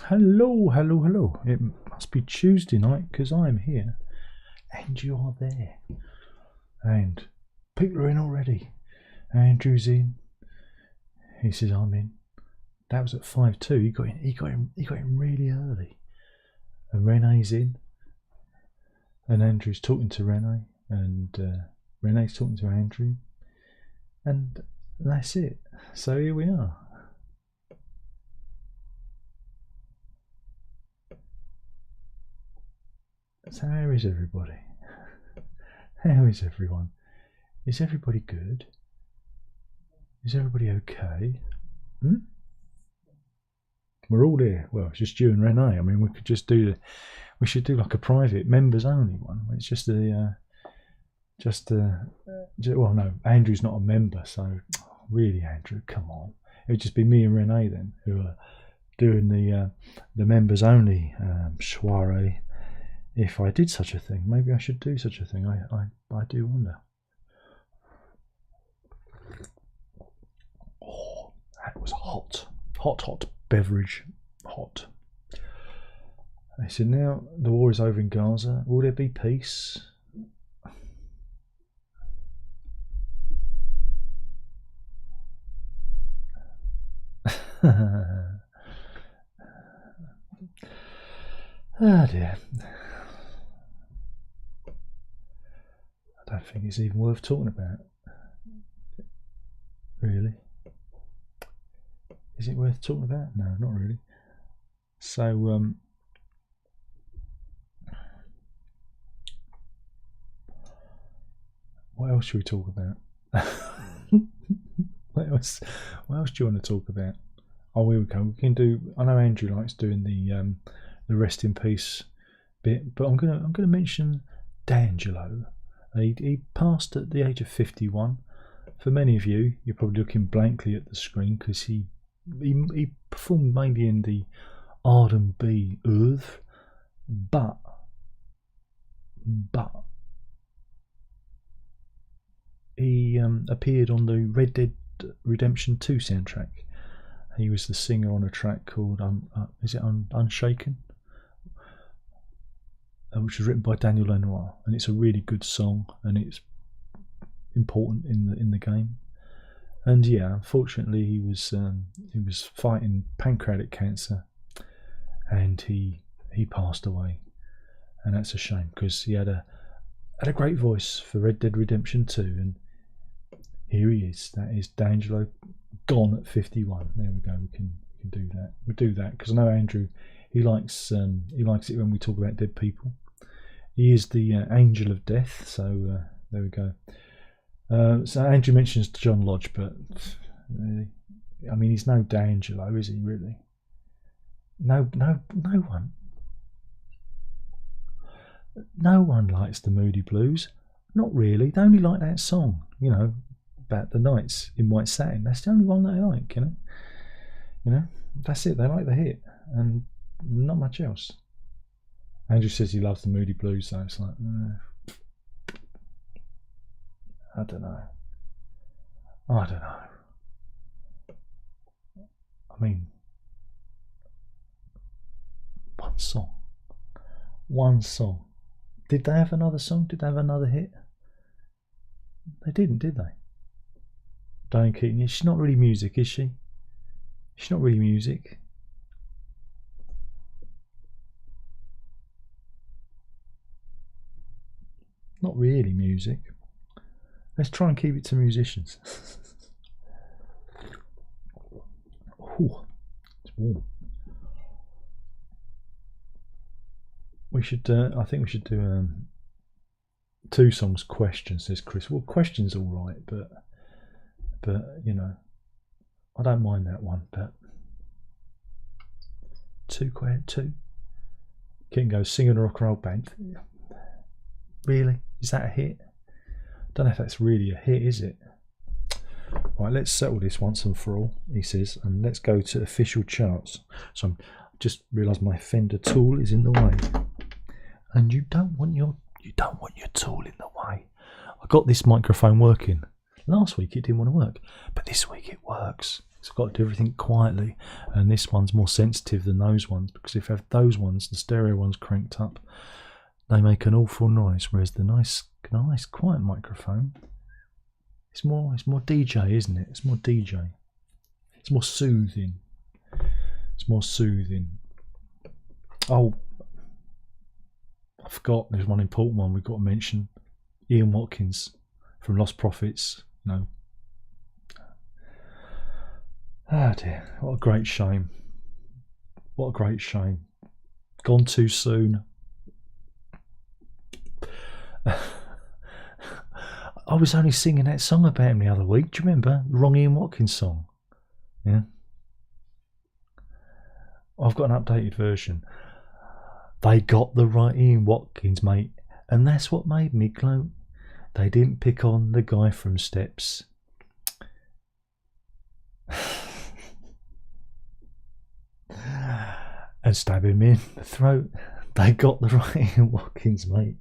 Hello, hello, hello. It must be Tuesday night because I'm here and you are there. And people are in already. Andrew's in. He says I'm in. That was at 5:02. He got in really early. And Renee's in. And Andrew's talking to Renee. And Renee's talking to Andrew. And that's it. So here we are. So how is everybody? How is everyone? Is everybody good? Is everybody okay? We're all here. Well, it's just you and Renee. I mean, we could just do we should do like a private members only one. It's just well, no, Andrew's not a member, so really, Andrew, come on. It would just be me and Renee then who are doing the members only soiree. If I did such a thing, maybe I should do such a thing. I do wonder. Oh, that was hot. Hot beverage. Hot. They said now the war is over in Gaza. Will there be peace? Oh dear. I don't think it's even worth talking about. Really? Is it worth talking about? No, not really. So, what else should we talk about? What else do you want to talk about? Oh, here we go. We can do. I know Andrew likes doing the rest in peace bit, but I'm gonna mention D'Angelo. He passed at the age of 51. For many of you, you're probably looking blankly at the screen because he performed mainly in the R&B oeuvre, but he appeared on the Red Dead Redemption 2 soundtrack. He was the singer on a track called Unshaken, which was written by Daniel Lanois, and it's a really good song, and it's important in the game. And yeah, unfortunately, he was fighting pancreatic cancer, and he passed away, and that's a shame because he had a great voice for Red Dead Redemption 2, and here he is. That is D'Angelo, gone at 51. There we go. We can do that. We'll do that because I know Andrew. He likes it when we talk about dead people. He is the angel of death. So there we go. So Andrew mentions John Lodge, but really, I mean, he's no D'Angelo, is he? Really? No one. No one likes the Moody Blues. Not really. They only like that song, about the Knights in White Satin. That's the only one they like, That's it. They like the hit, and not much else. Andrew says he loves the Moody Blues, so it's like, I don't know. I mean, one song. Did they have another song? Did they have another hit? They didn't, did they? Diane Keaton. She's not really music, is she? She's not really music. Not really music. Let's try and keep it to musicians. Ooh, it's warm. We should. I think we should do 2 songs. Questions, says Chris. Well, questions all right, but I don't mind that one. But 2. King goes singing a rock and roll band. Really? Is that a hit? Don't know if that's really a hit, is it? Right, let's settle this once and for all, he says, and let's go to official charts. So I just realised my Fender tool is in the way, and you don't want your tool in the way. I got this microphone working. Last week it didn't want to work, but this week it works. It's got to do everything quietly, and this one's more sensitive than those ones, because if you have those ones, the stereo ones cranked up, they make an awful noise, whereas the nice quiet microphone, it's more DJ, isn't it? It's more DJ. It's more soothing. It's more soothing. Oh, I forgot, there's one important one we've got to mention. Ian Watkins from Lost Prophets. No. Ah dear, what a great shame. What a great shame. Gone too soon. I was only singing that song about him the other week. Do you remember? The wrong Ian Watkins song. Yeah. I've got an updated version. They got the right Ian Watkins, mate, and that's what made me gloat. They didn't pick on the guy from Steps. And stab him in the throat. They got the right Ian Watkins, mate.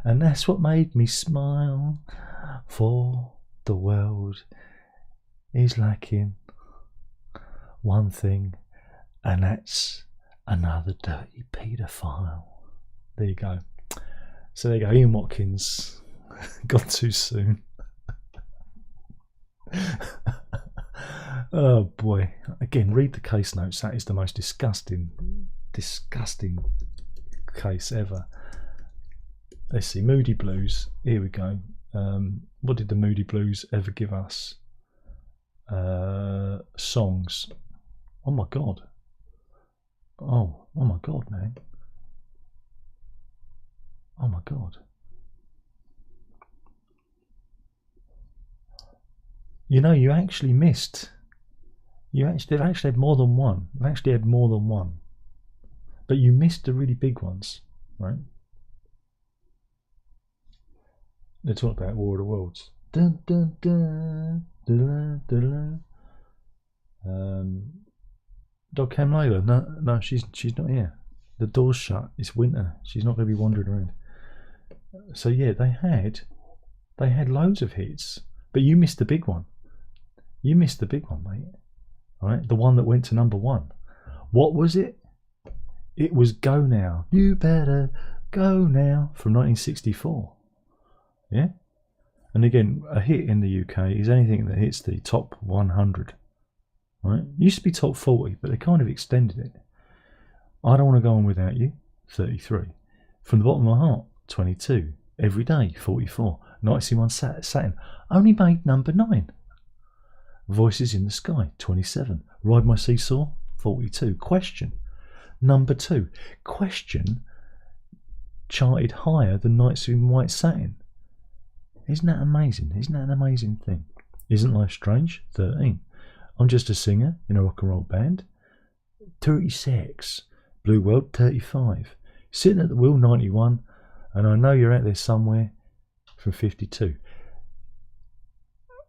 And that's what made me smile. For the world is lacking one thing, and that's another dirty paedophile. There you go. So there you go, Ian Watkins. Gone too soon. Oh boy. Again, read the case notes. That is the most disgusting case ever. Let's see, Moody Blues. Here we go. What did the Moody Blues ever give us? Songs. Oh my god. Oh my god, man. Oh my god. You know, you actually missed. They've actually had more than one. They've actually had more than one. But you missed the really big ones, right? They're talking about War of the Worlds. Dun, dun, dun, dun, dun, dun. Dog Cam Layla. No, she's not here. The door's shut. It's winter. She's not going to be wandering around. So yeah, they had loads of hits, but you missed the big one. You missed the big one, mate. All right, the one that went to #1. What was it? It was "Go Now." You better go now from 1964. Yeah, and again, a hit in the UK is anything that hits the top 100. Right? It used to be top 40, but they kind of extended it. I Don't Want to Go On Without You, 33. From the Bottom of My Heart, 22. Every Day, 44. 91 Saturn, only made #9. Voices in the Sky, 27. Ride My Seesaw, 42. Question, #2. Question charted higher than Nights in White Satin. Isn't that amazing? Isn't that an amazing thing? Isn't Life Strange, 13. I'm Just a Singer in a Rock and Roll Band, 36. Blue World, 35. Sitting at the Wheel, 91. And I Know You're Out There Somewhere, from 52.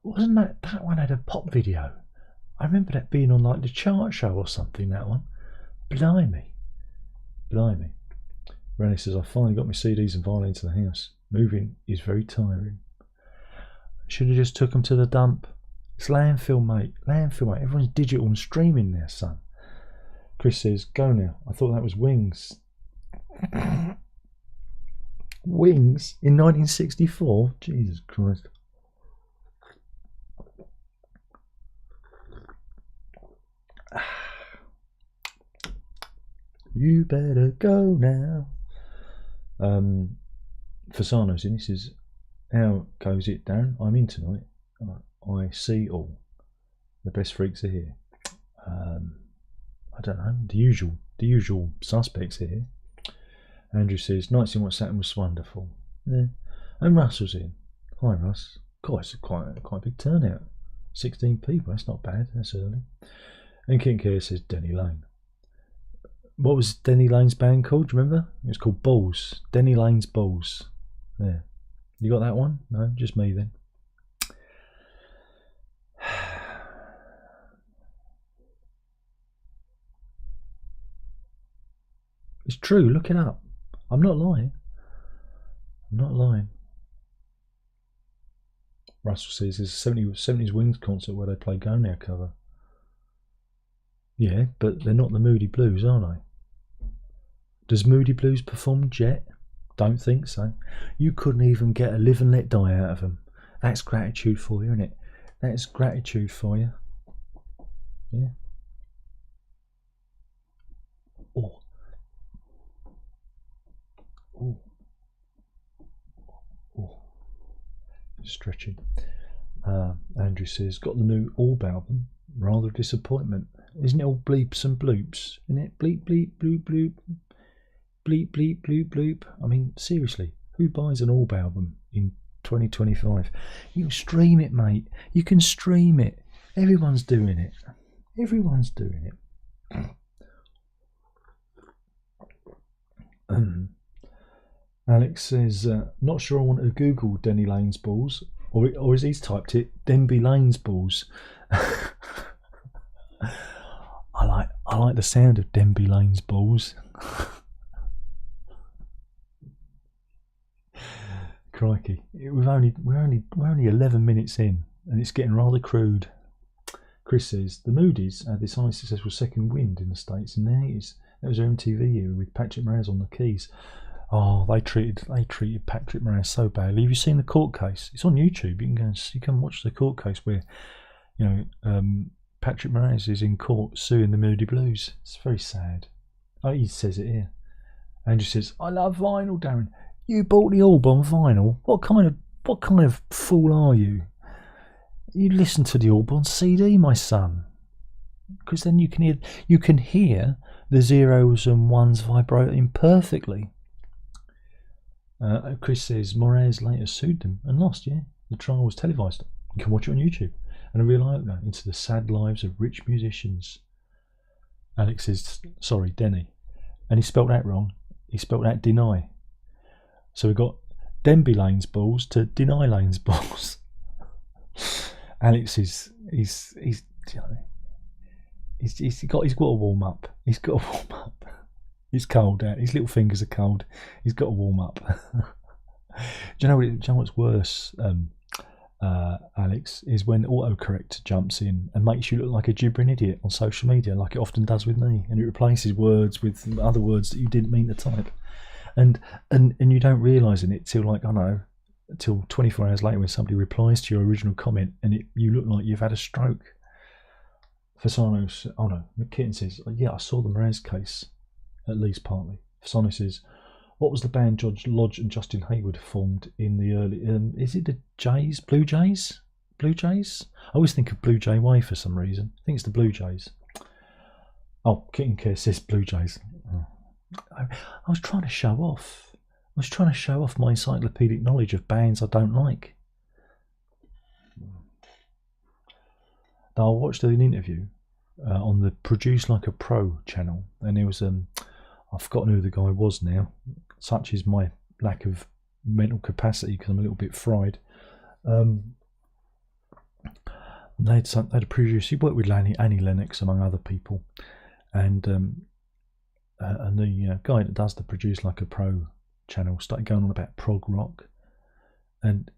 Wasn't that one had a pop video? I remember that being on like the chart show or something, that one. Blimey. Rennie says, I finally got my CDs and vinyl into the house. Moving is very tiring. Should have just took them to the dump. It's landfill, mate. Landfill, mate. Everyone's digital and streaming there, son. Chris says, Go Now. I thought that was Wings. Wings in 1964? Jesus Christ. You better go now. Fasano's in. This is how goes it, Darren? I'm in tonight. I see all. The best freaks are here. I don't know. The usual suspects are here. Andrew says, Nights in White Satin was wonderful. Yeah. And Russell's in. Hi, Russ. God, it's quite a big turnout. 16 people. That's not bad. That's early. And King Care says, Denny Lane. What was Denny Lane's band called? Do you remember? It was called Balls. Denny Lane's Balls. Yeah. You got that one? No, just me then. It's true. Look it up. I'm not lying. Russell says there's a 70s Wings concert where they play Go Now cover. Yeah, but they're not the Moody Blues, are they? Does Moody Blues perform Jet? Don't think so. You couldn't even get a Live and Let Die out of them. That's gratitude for you, isn't it? That's gratitude for you. Yeah. Oh. Oh. Oh. Stretching. Andrew says, got the new Orb album. Rather a disappointment. Isn't it all bleeps and bloops? Isn't it bleep, bleep, bloop, bloop? Bleep, bleep, bloop, bloop. I mean, seriously, who buys an Orb album in 2025? You can stream it, mate. You can stream it. Everyone's doing it. Everyone's doing it. Alex says, not sure I want to Google Denny Lane's balls, or as he's typed it, Denby Lane's balls. I like the sound of Denby Lane's balls. Crikey, we're only 11 minutes in, and it's getting rather crude. Chris says the Moody's had this highly successful second wind in the States in the 80s. That was their MTV era with Patrick Moraz on the keys. Oh, they treated Patrick Moraz so badly. Have you seen the court case? It's on YouTube. You can go and you can watch the court case where, Patrick Moraz is in court suing the Moody Blues. It's very sad. Oh, he says it here. Andrew says, "I love vinyl, Darren. You bought the Orb on vinyl. What kind of fool are you? You listen to the Orb on CD, my son, because then you can hear the zeros and ones vibrating perfectly." Chris says Moraz later sued them and lost. Yeah, the trial was televised. You can watch it on YouTube. And a real eye-opener into the sad lives of rich musicians. Alex says, sorry, Denny, and he spelt that wrong. He spelt that deny. So we got Denby Lane's balls to Deny Lane's balls. Alex is he's got to warm up. He's got to warm up. It's cold out. His little fingers are cold. He's got to warm up. Do you know what's worse, Alex, is when autocorrect jumps in and makes you look like a gibbering idiot on social media, like it often does with me, and it replaces words with other words that you didn't mean to type, and you don't realise it till till 24 hours later when somebody replies to your original comment, and you look like you've had a stroke. Fasano, McKitten says, yeah, I saw the Moraz case, at least partly. Fasano says, what was the band George Lodge and Justin Hayward formed in the early... is it the Jays? Blue Jays? Blue Jays? I always think of Blue Jay Way for some reason. I think it's the Blue Jays. Oh, Kitten Care says Blue Jays. Oh. I was trying to show off. I was trying to show off my encyclopedic knowledge of bands I don't like. Now, I watched an interview on the Produce Like a Pro channel, and there was... I've forgotten who the guy was now. Such is my lack of mental capacity because I'm a little bit fried. They had a producer. He worked with Annie Lennox among other people, and the guy that does the Produce Like a Pro channel started going on about prog rock, and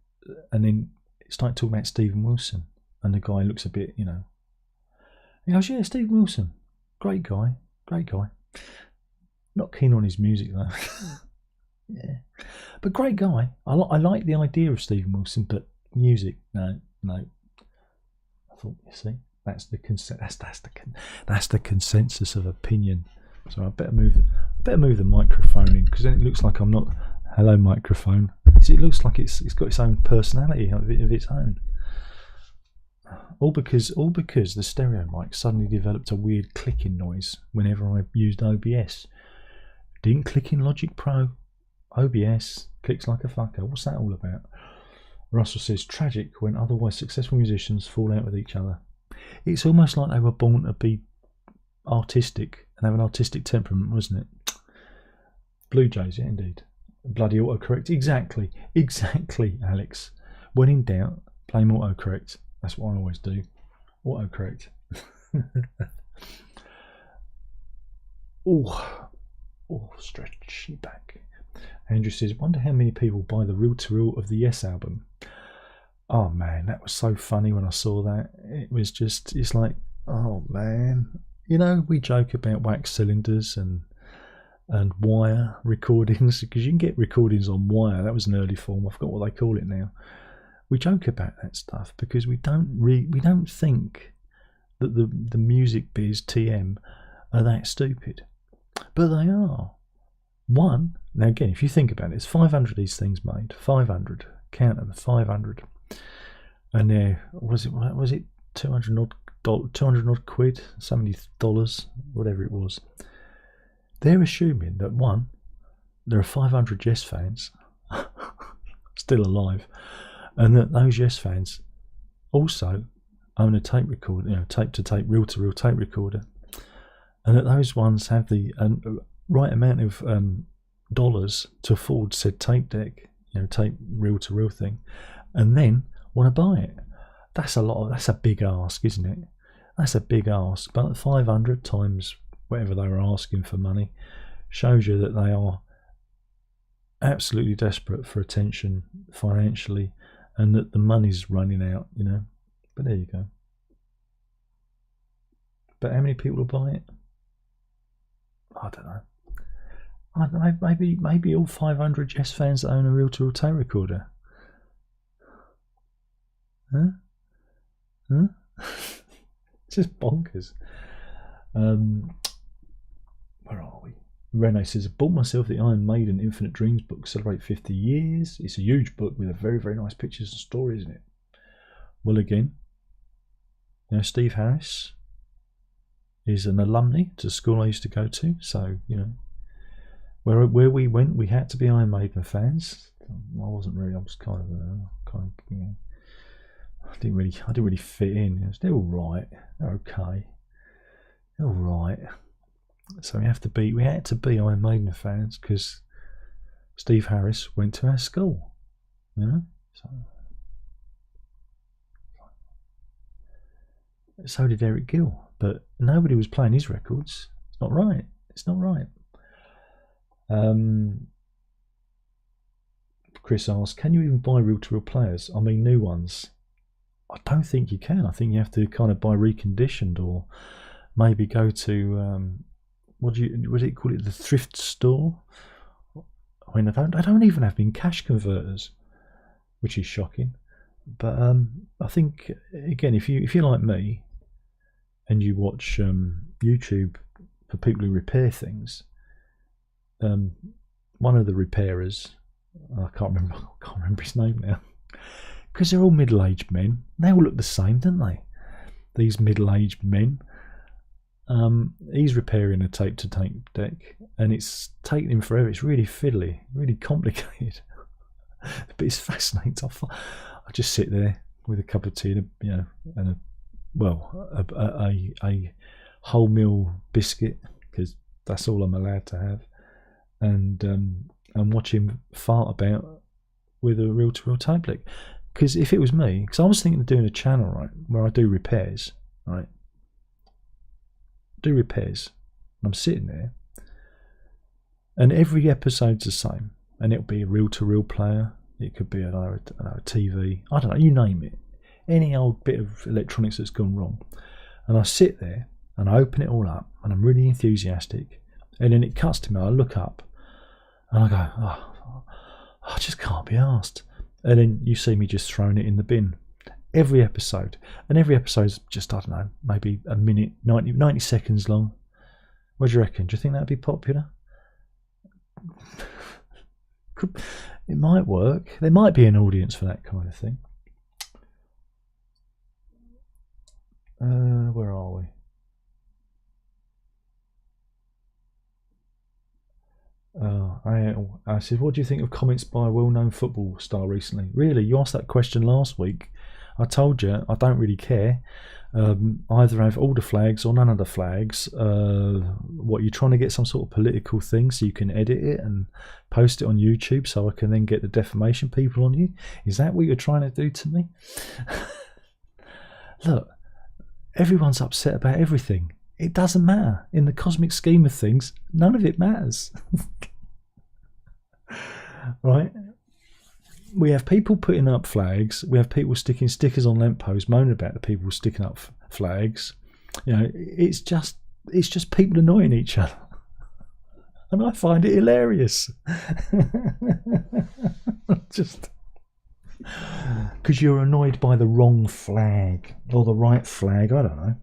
then started talking about Stephen Wilson, and the guy looks a bit, he goes, yeah, Stephen Wilson, great guy. Not keen on his music though. Yeah, but great guy. I like the idea of Stephen Wilson, but music, no. I thought, you see, that's the consensus of opinion. So I better move the microphone in, because then it looks like I'm not. Hello, microphone. It looks like it's got its own personality of its own. All because the stereo mic suddenly developed a weird clicking noise whenever I used OBS. Didn't click in Logic Pro. OBS clicks like a fucker. What's that all about? Russell says, tragic when otherwise successful musicians fall out with each other. It's almost like they were born to be artistic and have an artistic temperament, wasn't it? Blue Jays, yeah, indeed. Bloody autocorrect. Exactly, Alex. When in doubt, blame autocorrect. That's what I always do. Autocorrect. Oh, stretch back. Andrew says, wonder how many people buy the reel-to-reel of the Yes album. Oh man, that was so funny when I saw that. It's like, oh man, You know, we joke about wax cylinders and wire recordings, because you can get recordings on wire. That was an early form. I forgot what they call it now. We joke about that stuff because we don't think that the music biz TM are that stupid, but they are. One, now again, if you think about it, it's 500 of these things made. 500, count them, 500, and there was it 200 odd quid, so many dollars, whatever it was. They're assuming that one, there are 500 Yes fans still alive, and that those Yes fans also own a tape recorder, tape to tape, reel to reel tape recorder, and that those ones have the right amount of dollars to afford said tape deck, tape reel to reel thing, and then want to buy it. That's a big ask, isn't it? That's a big ask. But 500 times whatever they were asking for money shows you that they are absolutely desperate for attention financially, and that the money's running out, But there you go. But how many people will buy it? I don't know. Maybe all 500 Yes fans that own a reel-to-reel tape recorder. Huh? It's just bonkers. Where are we? Rene says, I bought myself the Iron Maiden Infinite Dreams book, celebrate 50 years. It's a huge book with a very, very nice pictures and story, isn't it? Well, again, Steve Harris is an alumni to the school I used to go to, so where we went, we had to be Iron Maiden fans. I wasn't really. I was kind of I didn't really fit in. They're all right. They're okay. They're all right. So we had to be Iron Maiden fans because Steve Harris went to our school. So did Eric Gill, but nobody was playing his records. It's not right. It's not right. Chris asks, can you even buy reel-to-reel players? I mean, new ones. I don't think you can. I think you have to kind of buy reconditioned, or maybe go to what do you call it? The thrift store. I mean, I don't even have been cash converters, which is shocking. But I think again, if you're like me, and you watch YouTube for people who repair things, one of the repairers, I can't remember his name now, because they're all middle-aged men. They all look the same, don't they? These middle-aged men. He's repairing a tape-to-tape deck, and it's taking him forever. It's really fiddly, really complicated, but it's fascinating. I just sit there with a cup of tea, and a wholemeal biscuit, because that's all I'm allowed to have, and watch him fart about with a reel-to-reel tape deck. Because if it was me, because I was thinking of doing a channel, right, where I do repairs, right, and I'm sitting there, and every episode's the same, and it'll be a reel-to-reel player. It could be a TV, I don't know, you name it, any old bit of electronics that's gone wrong. And I sit there and I open it all up, and I'm really enthusiastic, and then it cuts to me. I look up and I go, oh, I just can't be arsed. And then you see me just throwing it in the bin. Every episode. And every episode's just, I don't know, maybe a minute, 90 seconds long. What do you reckon? Do you think that'd be popular? It might work. There might be an audience for that kind of thing. Where are we? I said, what do you think of comments by a well-known football star recently? Really? You asked that question last week. I told you I don't really care. Either have all the flags or none of the flags. What, you're trying to get some sort of political thing so you can edit it and post it on YouTube so I can then get the defamation people on you? Is that what you're trying to do to me? Look, everyone's upset about everything. It doesn't matter. In the cosmic scheme of things, none of it matters. Right? We have people putting up flags. We have people sticking stickers on lampposts, moaning about the people sticking up flags. It's just people annoying each other. And I find it hilarious. Just because you're annoyed by the wrong flag or the right flag, I don't know.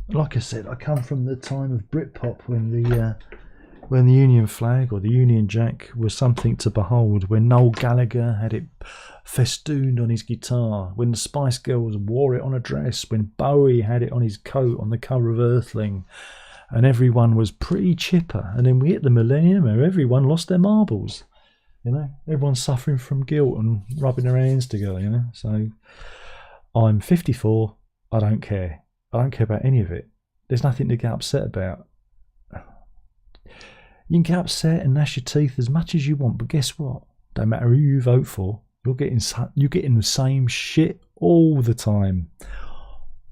Like I said, I come from the time of Britpop when the Union flag or the Union Jack was something to behold, when Noel Gallagher had it festooned on his guitar, when the Spice Girls wore it on a dress, when Bowie had it on his coat on the cover of Earthling, and everyone was pretty chipper. And then we hit the millennium where everyone lost their marbles. You know, everyone's suffering from guilt and rubbing their hands together, you know. So I'm 54, I don't care. I don't care about any of it. There's nothing to get upset about. You can get upset and gnash your teeth as much as you want, but guess what? Don't matter who you vote for, you're getting the same shit all the time.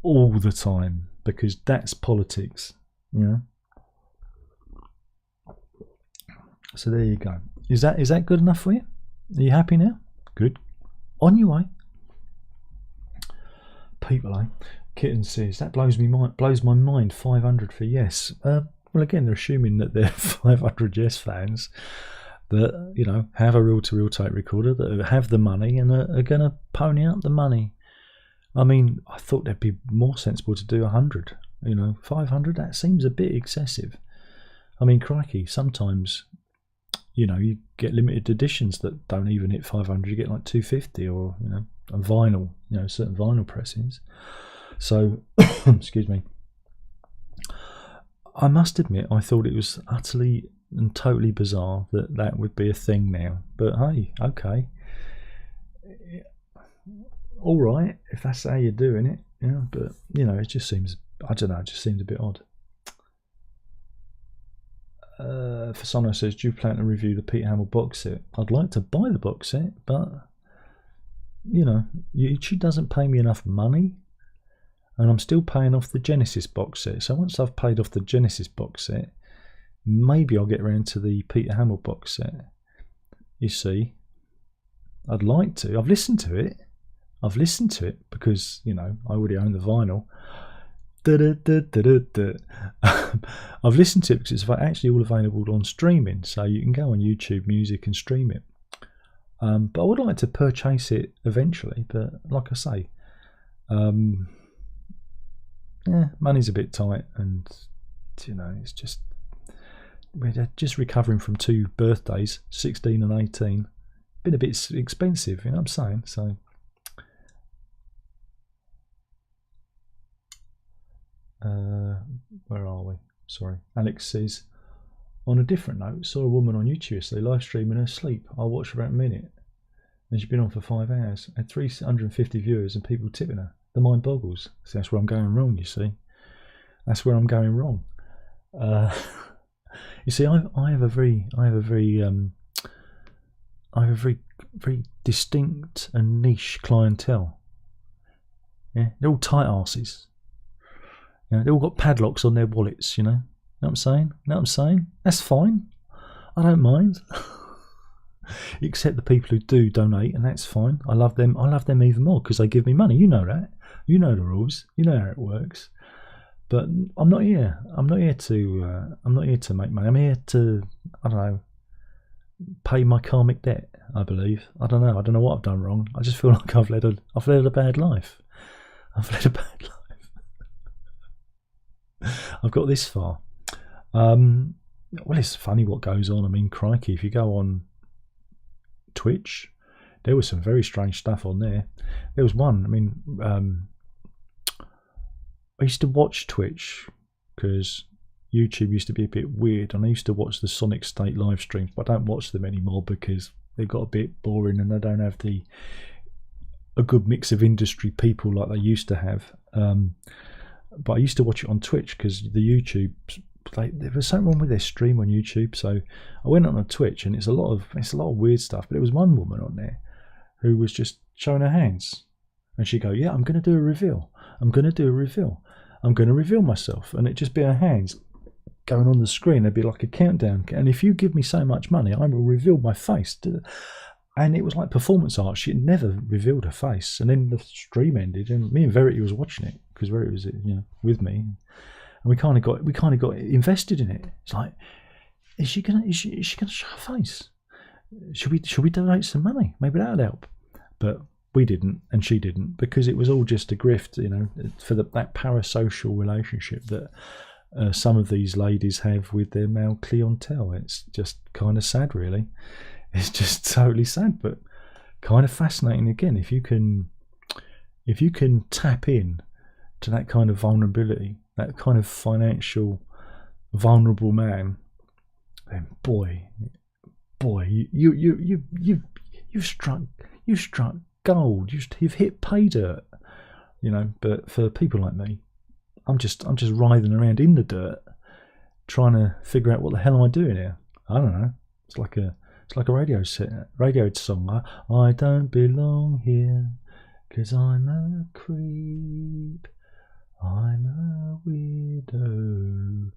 All the time. Because that's politics. You know? So there you go. Is that good enough for you? Are you happy now? Good. On your way. People, eh? Kitten says, that blows my mind. 500 for yes. Well, again, they're assuming that they're 500 yes fans that, you know, have a reel-to-reel tape recorder, that have the money and are going to pony up the money. I mean, I thought they'd be more sensible to do 100. You know, 500, that seems a bit excessive. I mean, crikey, sometimes, you know, you get limited editions that don't even hit 500. You get like 250 or, you know, a vinyl, you know, certain vinyl pressings. So, excuse me. I must admit, I thought it was utterly and totally bizarre that would be a thing now. But hey, okay. All right, if that's how you're doing it. Yeah, but, you know, it just seems, I don't know, it just seems a bit odd. Fasano says, do you plan to review the Peter Hamill box set? I'd like to buy the box set, but, you know, YouTube doesn't pay me enough money, and I'm still paying off the Genesis box set. So once I've paid off the Genesis box set, maybe I'll get around to the Peter Hamill box set. You see, I'd like to. I've listened to it because, you know, I already own the vinyl. I've listened to it because it's actually all available on streaming, so you can go on YouTube Music and stream it. But I would like to purchase it eventually, but like I say, money's a bit tight, and, you know, it's just, we're just recovering from 2 birthdays, 16 and 18. Been a bit expensive, you know what I'm saying? So where are we? Sorry. Alex says, on a different note, saw a woman on YouTube yesterday live streaming her sleep. I watched her about a minute, and she's been on for 5 hours. Had 350 viewers and people tipping her. The mind boggles. So that's where I'm going wrong, you see. That's where I'm going wrong. You see, I have a very very distinct and niche clientele. Yeah, they're all tight asses. You know, they all got padlocks on their wallets, you know. Know what I'm saying? Know what I'm saying? That's fine. I don't mind. Except the people who do donate, and that's fine. I love them. I love them even more because they give me money. You know that. You know the rules. You know how it works. But I'm not here. I'm not here to make money. I'm here to, I don't know, pay my karmic debt, I believe. I don't know. I don't know what I've done wrong. I just feel like I've led a bad life. I've led a bad life. I've got this far. Well, it's funny what goes on. I mean, crikey, if you go on Twitch, there was some very strange stuff on there. There was one, I mean, I used to watch Twitch because YouTube used to be a bit weird, and I used to watch the Sonic State live streams, but I don't watch them anymore because they got a bit boring and they don't have a good mix of industry people like they used to have. But I used to watch it on Twitch because the YouTube, there was something wrong with their stream on YouTube, so I went on a Twitch, and it's a lot of weird stuff. But there was one woman on there who was just showing her hands, and she'd go, "Yeah, I'm going to do a reveal. I'm going to do a reveal. I'm going to reveal myself," and it'd just be her hands going on the screen. There'd be like a countdown, and if you give me so much money, I will reveal my face. And it was like performance art. She had never revealed her face, and then the stream ended, and me and Verity was watching it because Verity was, you know, with me. And and we kind of got invested in it. It's like, is she gonna show her face? Should we donate some money? Maybe that would help. But we didn't, and she didn't, because it was all just a grift, you know, for that parasocial relationship that some of these ladies have with their male clientele. It's just kind of sad, really. It's just totally sad, but kind of fascinating. Again, if you can tap in to that kind of vulnerability, that kind of financial vulnerable man, then boy, you've struck gold. You've hit pay dirt, you know. But for people like me, I'm just writhing around in the dirt, trying to figure out what the hell am I doing here. I don't know. It's like a radio song. I don't belong here, 'cause I'm a creep. I'm a weirdo.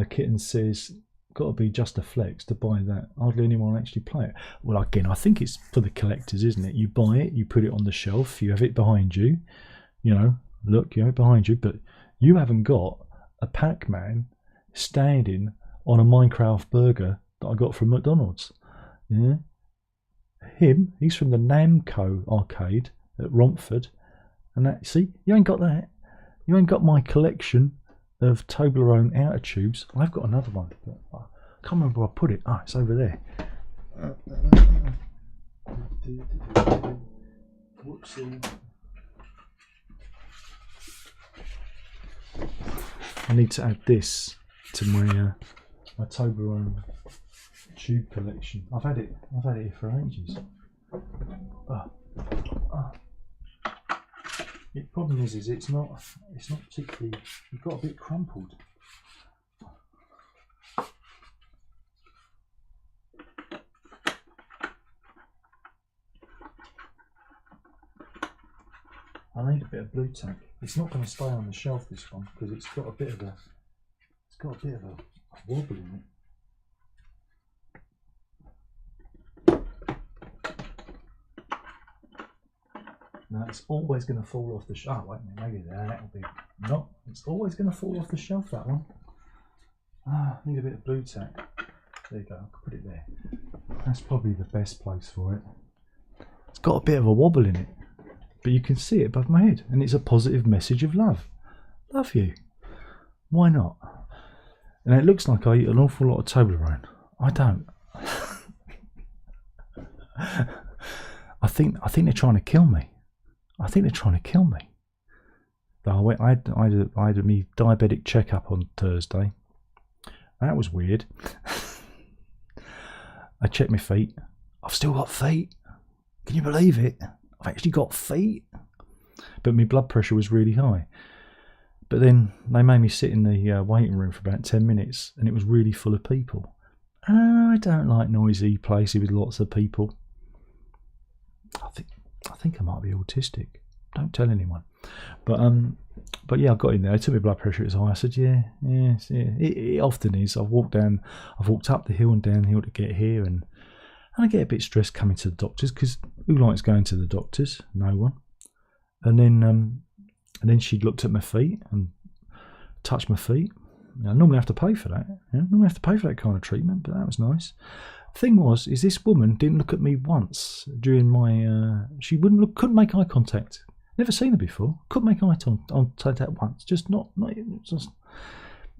Kitten says, got to be just a flex to buy that. Hardly anyone actually play it. Well, again, I think it's for the collectors, isn't it? You buy it, you put it on the shelf, you have it behind you. You know, look, you have it behind you, but you haven't got a Pac-Man standing on a Minecraft burger that I got from McDonald's. Yeah, he's from the Namco arcade at Romford, and that. See, you ain't got that. You ain't got my collection of Toblerone outer tubes. I've got another one, but I can't remember where I put it. Ah, it's over there. Whoopsie. I need to add this to my Toblerone tube collection. I've had it here for ages. The problem is it's not particularly. It got a bit crumpled. I need a bit of blue tack. It's not going to stay on the shelf, this one, because it's got a bit of a wobble in it. Now it's always going to fall off the shelf. Oh, wait a minute, maybe that'll be. No, it's always going to fall off the shelf, that one. I need a bit of blue tack. There you go, I can put it there. That's probably the best place for it. It's got a bit of a wobble in it, but you can see it above my head, and it's a positive message of love. Love you. Why not? And it looks like I eat an awful lot of Toblerone. I don't. I think they're trying to kill me. I think they're trying to kill me. Though I had my diabetic checkup on Thursday. That was weird. I checked my feet. I've still got feet. Can you believe it? I've actually got feet. But my blood pressure was really high. But then they made me sit in the waiting room for about 10 minutes, and it was really full of people. I don't like noisy places with lots of people. I think I might be autistic. Don't tell anyone. But yeah, I got in there. They took my blood pressure. It was high. I said, yeah. It often is. I've walked up the hill and down the hill to get here, and I get a bit stressed coming to the doctors, because who likes going to the doctors? No one. And then she looked at my feet and touched my feet. I normally have to pay for that. Normally have to pay for that kind of treatment, but that was nice. Thing was, is this woman didn't look at me once during my. She couldn't make eye contact. Never seen her before. Couldn't make eye contact once. Just not. Just.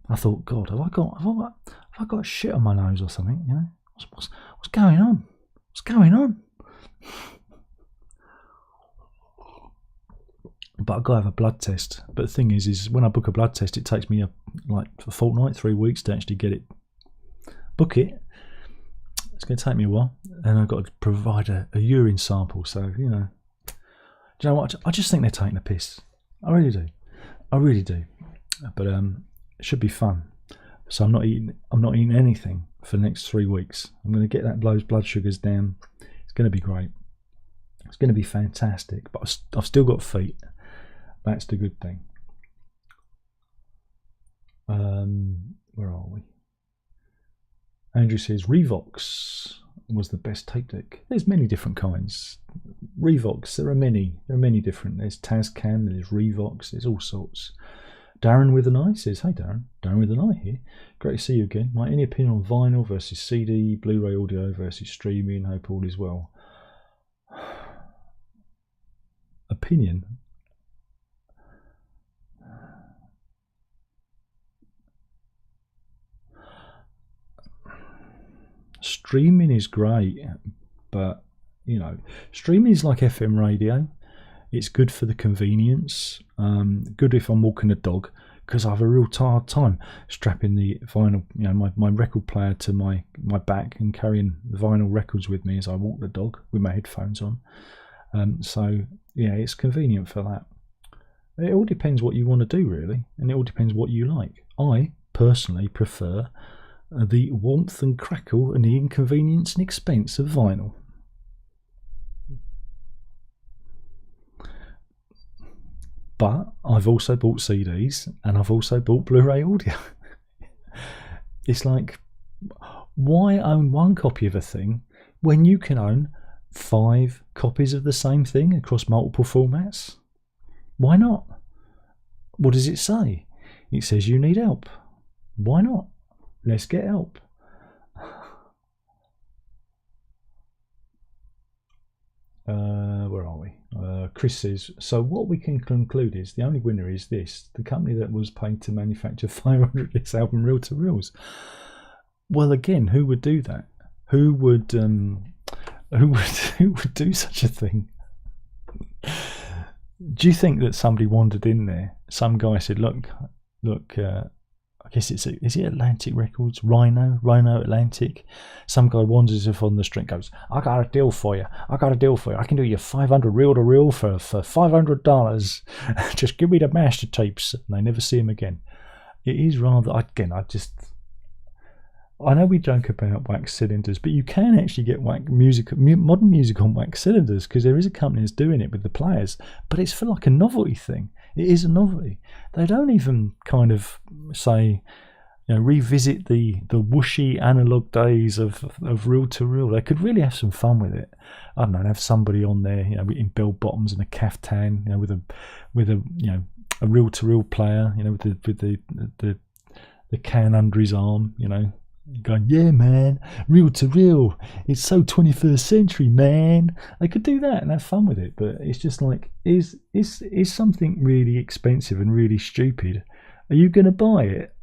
I thought, God, have I got shit on my nose or something? You know, what's going on? What's going on? But I've got to have a blood test. But the thing is when I book a blood test, it takes me a fortnight, 3 weeks to actually get it. Book it. It's going to take me a while, and I've got to provide a urine sample. So, you know, do you know what? I just think they're taking a piss. I really do. But it should be fun. So I'm not eating anything for the next 3 weeks. I'm going to get those blood sugars down. It's going to be great. It's going to be fantastic. But I've still got feet. That's the good thing. Where are we? Andrew says Revox was the best tape deck. There's many different kinds. Revox, there are many different. There's Tascam, there's Revox, there's all sorts. Darren with an eye says, hey Darren, Darren with an eye here. Great to see you again. My any opinion on vinyl versus CD, Blu-ray audio versus streaming? Hope all is well. Opinion? Streaming is great, but you know, streaming is like FM radio. It's good for the convenience. Good if I'm walking a dog, because I have a real hard time strapping the vinyl, you know, my record player to my back and carrying the vinyl records with me as I walk the dog with my headphones on. So yeah, it's convenient for that. It all depends what you want to do, really, and it all depends what you like. I personally prefer the warmth and crackle and the inconvenience and expense of vinyl. But I've also bought CDs and I've also bought Blu-ray audio. It's like, why own one copy of a thing when you can own 5 copies of the same thing across multiple formats? Why not? What does it say? It says you need help. Why not? Let's get help. Where are we? Chris says, so what we can conclude is the only winner is this: the company that was paid to manufacture 500 this album reel to reels. Well, again, who would do that? Who would do such a thing? Do you think that somebody wandered in there? Some guy said, look, I guess is it Atlantic Records? Rhino Atlantic. Some guy wanders off on the street, goes, I got a deal for you. I can do you 500 reel to reel for $500. Just give me the master tapes. And they never see him again. It is rather, again, I know we joke about wax cylinders, but you can actually get modern music on wax cylinders, because there is a company that's doing it with the players, but it's for like a novelty thing. It is a novelty. They don't even kind of say, you know, revisit the whooshy analog days of reel to reel. They could really have some fun with it. I don't know, have somebody on there, you know, in bell bottoms and a caftan, you know, with a you know, a reel to reel player, you know, with the can under his arm, you know, going, yeah man, reel to reel, it's so 21st century, man. They could do that and have fun with it, but it's just like, is something really expensive and really stupid, are you going to buy it?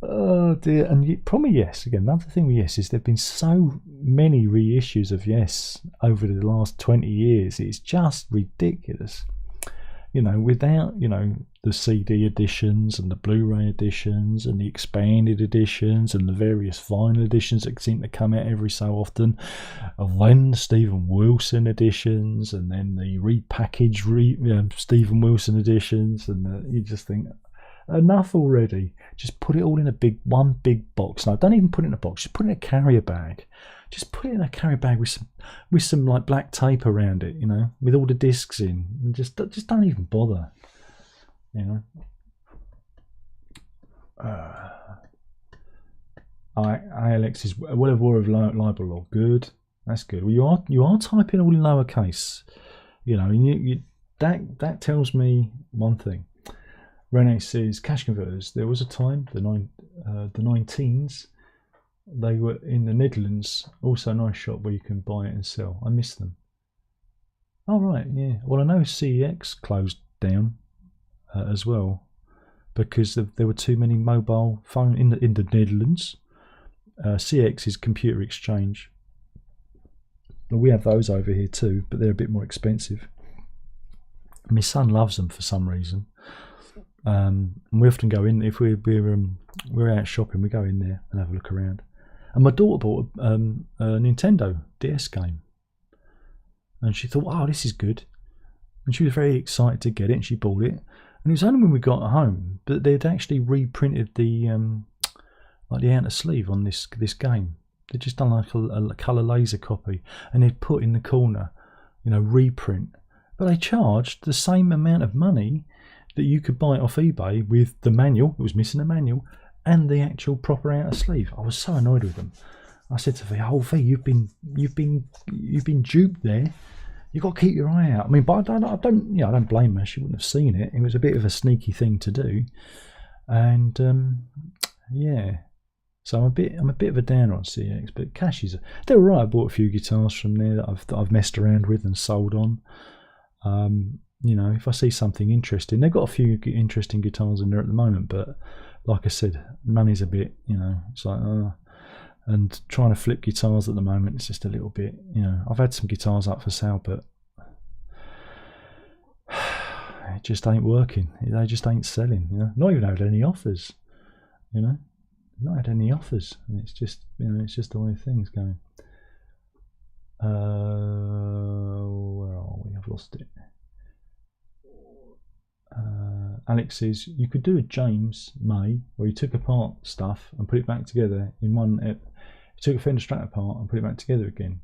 Oh dear. And probably Yes, again, another thing with Yes is there have been so many reissues of Yes over the last 20 years, it's just ridiculous. You know, without, you know, the CD editions and the Blu-ray editions and the expanded editions and the various vinyl editions that seem to come out every so often, and then Stephen Wilson editions, and then the repackaged Stephen Wilson editions, and you just think, enough already. Just put it all in one big box. No, don't even put it in a box. Just put it in a carrier bag. Just put it in a carrier bag with some like black tape around it, you know, with all the discs in, and just don't even bother, you know. Alex is whatever of libel law. Good, that's good. Well, you are typing all in lowercase, you know, and that tells me one thing. Rene says cash converters. There was a time, the 19s. They were in the Netherlands, also a nice shop where you can buy it and sell. I miss them. Oh right, yeah. Well, I know CEX closed down as well because there were too many mobile phone in the Netherlands. CEX is Computer Exchange. We have those over here too, but they're a bit more expensive. My son loves them for some reason. And we often go in if we're out shopping. We go in there and have a look around. And my daughter bought a Nintendo DS game, and she thought, "Oh, this is good," and she was very excited to get it. And she bought it, and it was only when we got home that they'd actually reprinted the like the outer sleeve on this game. They'd just done like a colour laser copy, and they'd put in the corner, you know, reprint. But they charged the same amount of money that you could buy it off eBay with the manual. It was missing a manual and the actual proper outer sleeve. I was so annoyed with them. I said to V, "Oh V, you've been duped there. you got to keep your eye out. I mean, but I don't, you know, I don't blame her. She wouldn't have seen it. It was a bit of a sneaky thing to do, and yeah. So I'm a bit of a downer on CX, but Cash is. They're all right. I bought a few guitars from there that I've messed around with and sold on. You know, if I see something interesting, they've got a few interesting guitars in there at the moment, but like I said, money's a bit, you know, it's like, and trying to flip guitars at the moment, it's just a little bit, you know, I've had some guitars up for sale, but it just ain't working. They just ain't selling, you know, not even had any offers, you know, not had any offers, and it's just, you know, it's just the way things going. Where are we? I've lost it. Alex says you could do a James May where he took apart stuff and put it back together in one. He took a Fender Strat apart and put it back together again.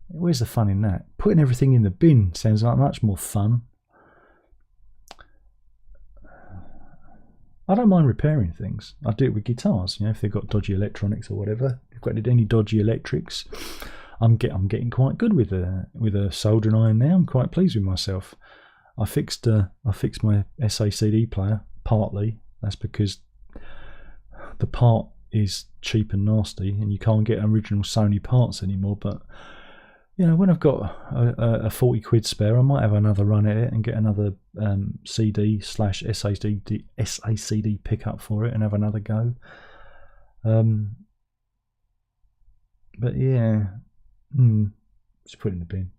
Where's the fun in that? Putting everything in the bin sounds like much more fun. I don't mind repairing things. I do it with guitars. You know, if they've got dodgy electronics or whatever. If you've got any dodgy electrics, I'm getting quite good with a soldering iron now. I'm quite pleased with myself. I fixed my SACD player partly. That's because the part is cheap and nasty, and you can't get original Sony parts anymore. But you know, when I've got a 40 quid spare, I might have another run at it and get another CD/SACD pickup for it and have another go. But yeah, just put it in the bin.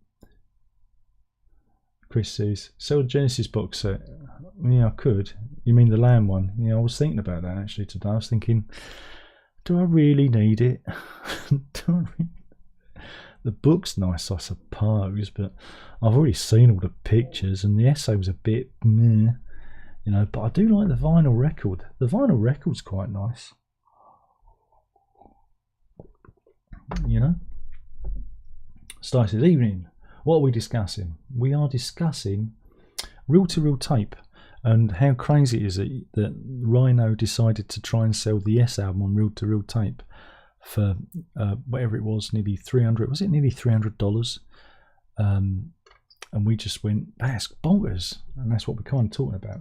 Chris says, sell the Genesis box set. Yeah, I could. You mean the Lamb one? Yeah, I was thinking about that actually today. I was thinking, do I really need it? The book's nice, I suppose, but I've already seen all the pictures and the essay was a bit meh, you know, but I do like the vinyl record. The vinyl record's quite nice. You know? Starts this evening. What are we discussing? We are discussing reel-to-reel tape and how crazy is it that Rhino decided to try and sell the S album on reel-to-reel tape for whatever it was, nearly $300. Was it nearly $300? And we just went, that's bonkers, and that's what we're kind of talking about.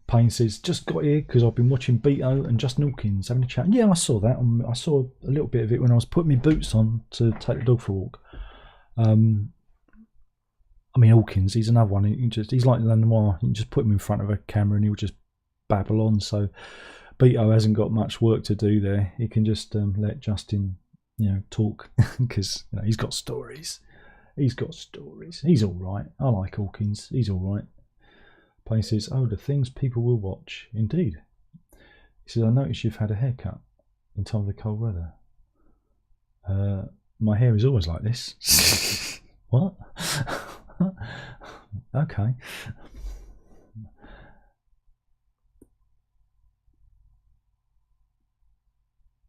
Payne says, just got here because I've been watching Beto and Justin Hawkins having a chat. Yeah, I saw that. I saw a little bit of it when I was putting my boots on to take the dog for a walk. I mean, Hawkins, he's another one. He's like Lanoir. You can just put him in front of a camera and he'll just babble on. So Beto hasn't got much work to do there. He can just let Justin, you know, talk because you know, he's got stories. He's got stories. He's all right. I like Hawkins. He's all right. Payne says, oh, the things people will watch. Indeed. He says, I notice you've had a haircut in time of the cold weather. My hair is always like this. What? Okay.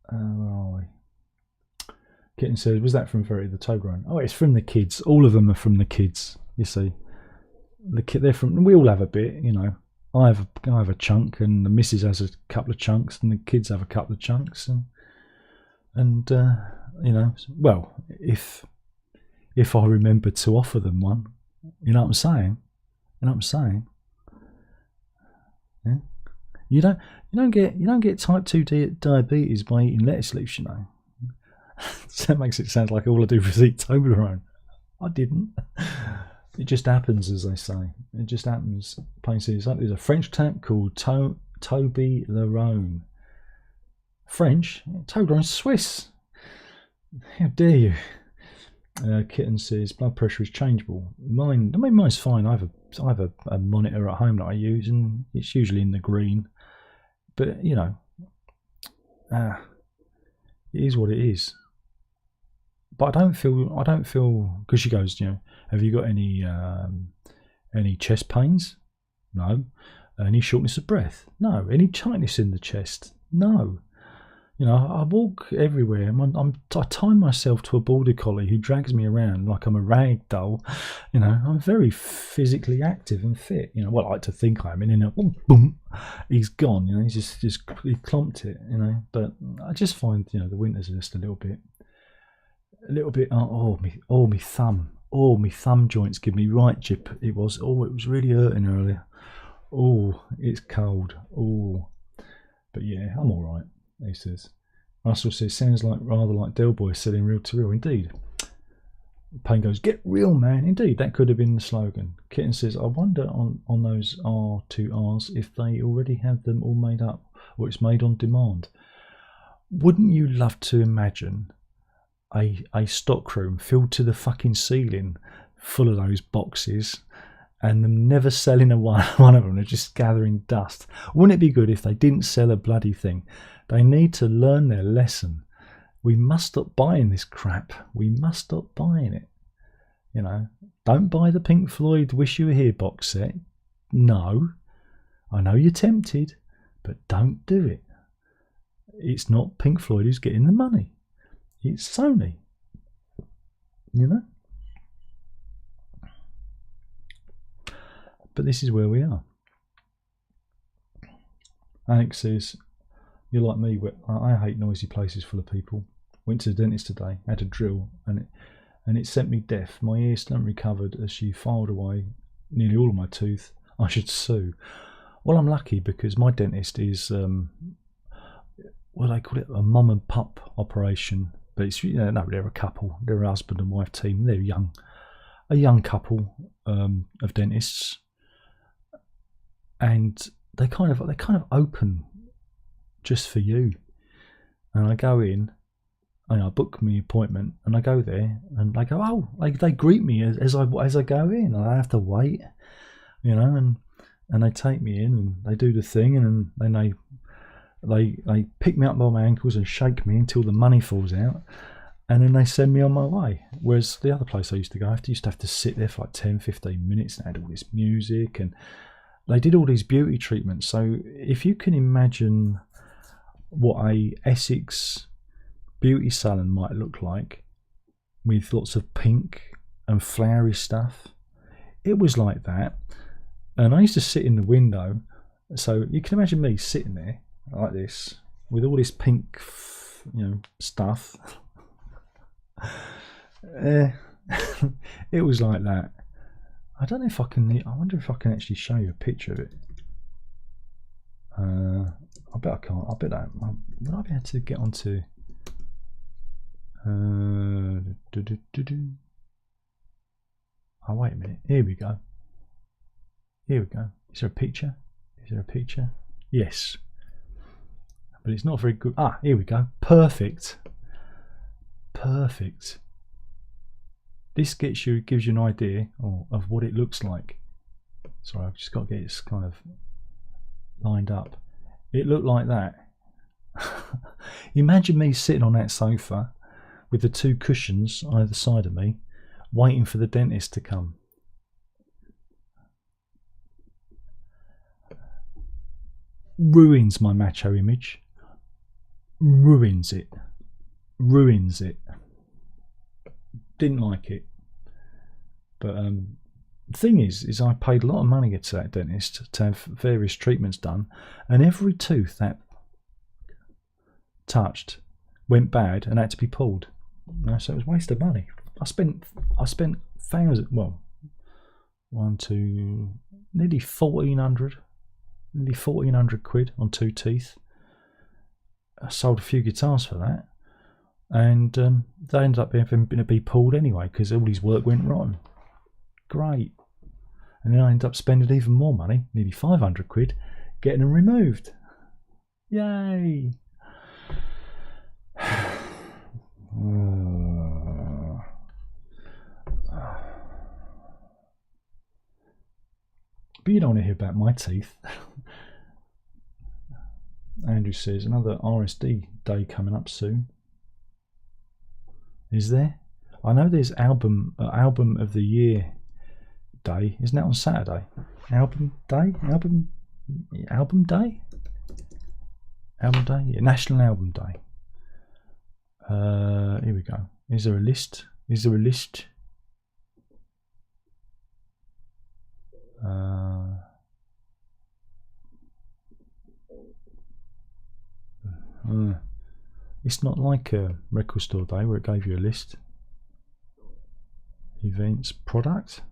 Where are we? Kitten says, was that from Verity the Toblerone? Oh, it's from the kids. All of them are from the kids, you see. They're from. We all have a bit, you know. I have a chunk, and the missus has a couple of chunks, and the kids have a couple of chunks, and you know. Well, if I remember to offer them one, you know what I'm saying. You know what I'm saying. Yeah. You don't get type 2 diabetes by eating lettuce leaves, you know. So that makes it sound like all I do is eat Toblerone. I didn't. It just happens, as they say. It just happens. Payne says, there's a French tap called Toby Larone. French? Toblerone's Swiss. How dare you? Kitten says, blood pressure is changeable. Mine's fine. I have a monitor at home that I use, and it's usually in the green. But, you know, it is what it is. But I don't feel, because she goes, you know, have you got any chest pains? No. Any shortness of breath? No. Any tightness in the chest? No. You know, I walk everywhere. I tie myself to a border collie who drags me around like I'm a rag doll. You know, I'm very physically active and fit. You know, well, I like to think I am. And then, boom, he's gone. You know, he clomped it. You know, but I just find, you know, the winters are just a little bit. a little bit. Me thumb. Oh, me thumb joints give me right jip. It was. Oh, it was really hurting earlier. Oh, it's cold. Oh, but yeah, I'm all right. He says. Russell says, sounds like rather like Del Boy selling real to real. Indeed. Payne goes, get real, man. Indeed, that could have been the slogan. Kitten says, I wonder on those R2Rs if they already have them all made up or it's made on demand. Wouldn't you love to imagine a stockroom filled to the fucking ceiling full of those boxes and them never selling one of them? They're just gathering dust. Wouldn't it be good if they didn't sell a bloody thing? They need to learn their lesson. We must stop buying this crap. We must stop buying it. You know, don't buy the Pink Floyd Wish You Were Here box set. No. I know you're tempted, but don't do it. It's not Pink Floyd who's getting the money. It's Sony. You know? But this is where we are. Alex says, you're like me, I hate noisy places full of people. Went to the dentist today, had a drill, and it sent me deaf. My ear still haven't recovered as she filed away nearly all of my tooth. I should sue. Well, I'm lucky because my dentist is, what do they call it, a mum and pup operation. But it's, you know, no, they're a couple. They're a husband and wife team. They're a young couple of dentists, and they kind of open just for you. And I go in. I book my appointment and I go there and they go, oh, they greet me as I go in. I have to wait, you know, and they take me in and they do the thing, and then they pick me up by my ankles and shake me until the money falls out, and then they send me on my way. Whereas the other place I used to go, I used to have to sit there for like 10-15 minutes and had all this music, and they did all these beauty treatments. So if you can imagine what a Essex beauty salon might look like, with lots of pink and flowery stuff, it was like that. And I used to sit in the window, so you can imagine me sitting there like this with all this pink, you know, stuff. It was like that. I don't know if I can. I wonder if I can actually show you a picture of it. I bet I can't. I bet I would. I be able to get onto. Oh, wait a minute. Here we go. Here we go. Is there a picture? Is there a picture? Yes. But it's not very good. Ah, here we go. Perfect. Perfect. This gives you an idea of what it looks like. Sorry, I've just got to get it kind of lined up. It looked like that. Imagine me sitting on that sofa with the two cushions either side of me, waiting for the dentist to come. Ruins my macho image. Ruins it. Ruins it. Didn't like it. But the thing is I paid a lot of money to that dentist to have various treatments done, and every tooth that touched went bad and had to be pulled. So it was a waste of money. I spent thousands, well, nearly 1,400 quid on two teeth. I sold a few guitars for that, and they ended up having to be pulled anyway because all his work went rotten. Great. And then I ended up spending even more money, nearly 500 quid, getting them removed. Yay! But you don't want to hear about my teeth. Andrew says another RSD day coming up soon. Is there? I know there's album of the year day. Isn't that on Saturday? Album day? Album day? Album day? Yeah, National Album Day. Here we go. Is there a list? Is there a list? It's not like a record store day where it gave you a list. Events, product.